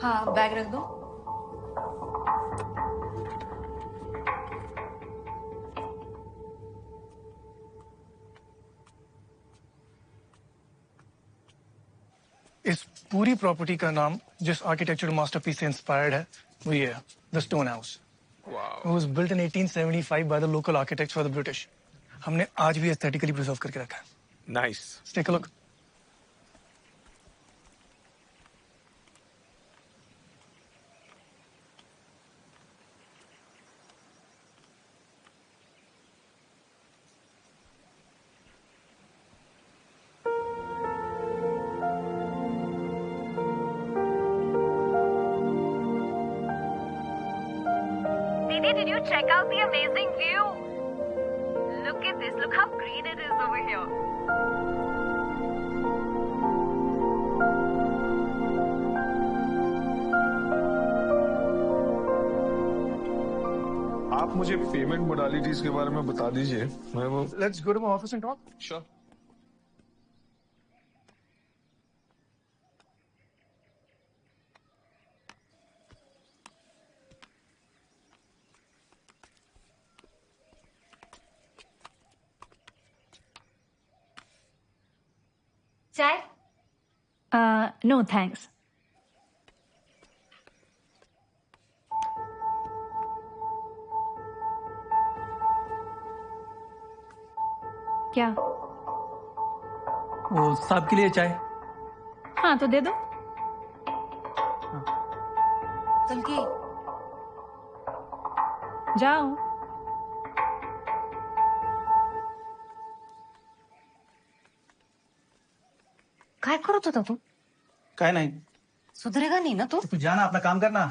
हाँ बैग रख दो. इस पूरी प्रॉपर्टी का नाम जिस आर्किटेक्चर मास्टरपीस से इंस्पायर्ड है वो ये है, the stone house. It was built in 1875 by the local architects for the British. हमने आज भी एस्थेटिकली प्रिजर्व करके रखा है. Nice. Take a look. Didi, did you check out the amazing view? Look at this. Look how green it is over here. आप मुझे payment modalities के बारे में बता दीजिए, मैं वो। Let's go to my office and talk. Sure. चाय? No, thanks. क्या? वो साहब के लिए चाय। हाँ तो दे दो। चल की जाओ। काय करत होता तू? काय नाही, सुधरेगा नहीं ना तू? तू जा ना, अपना काम करना।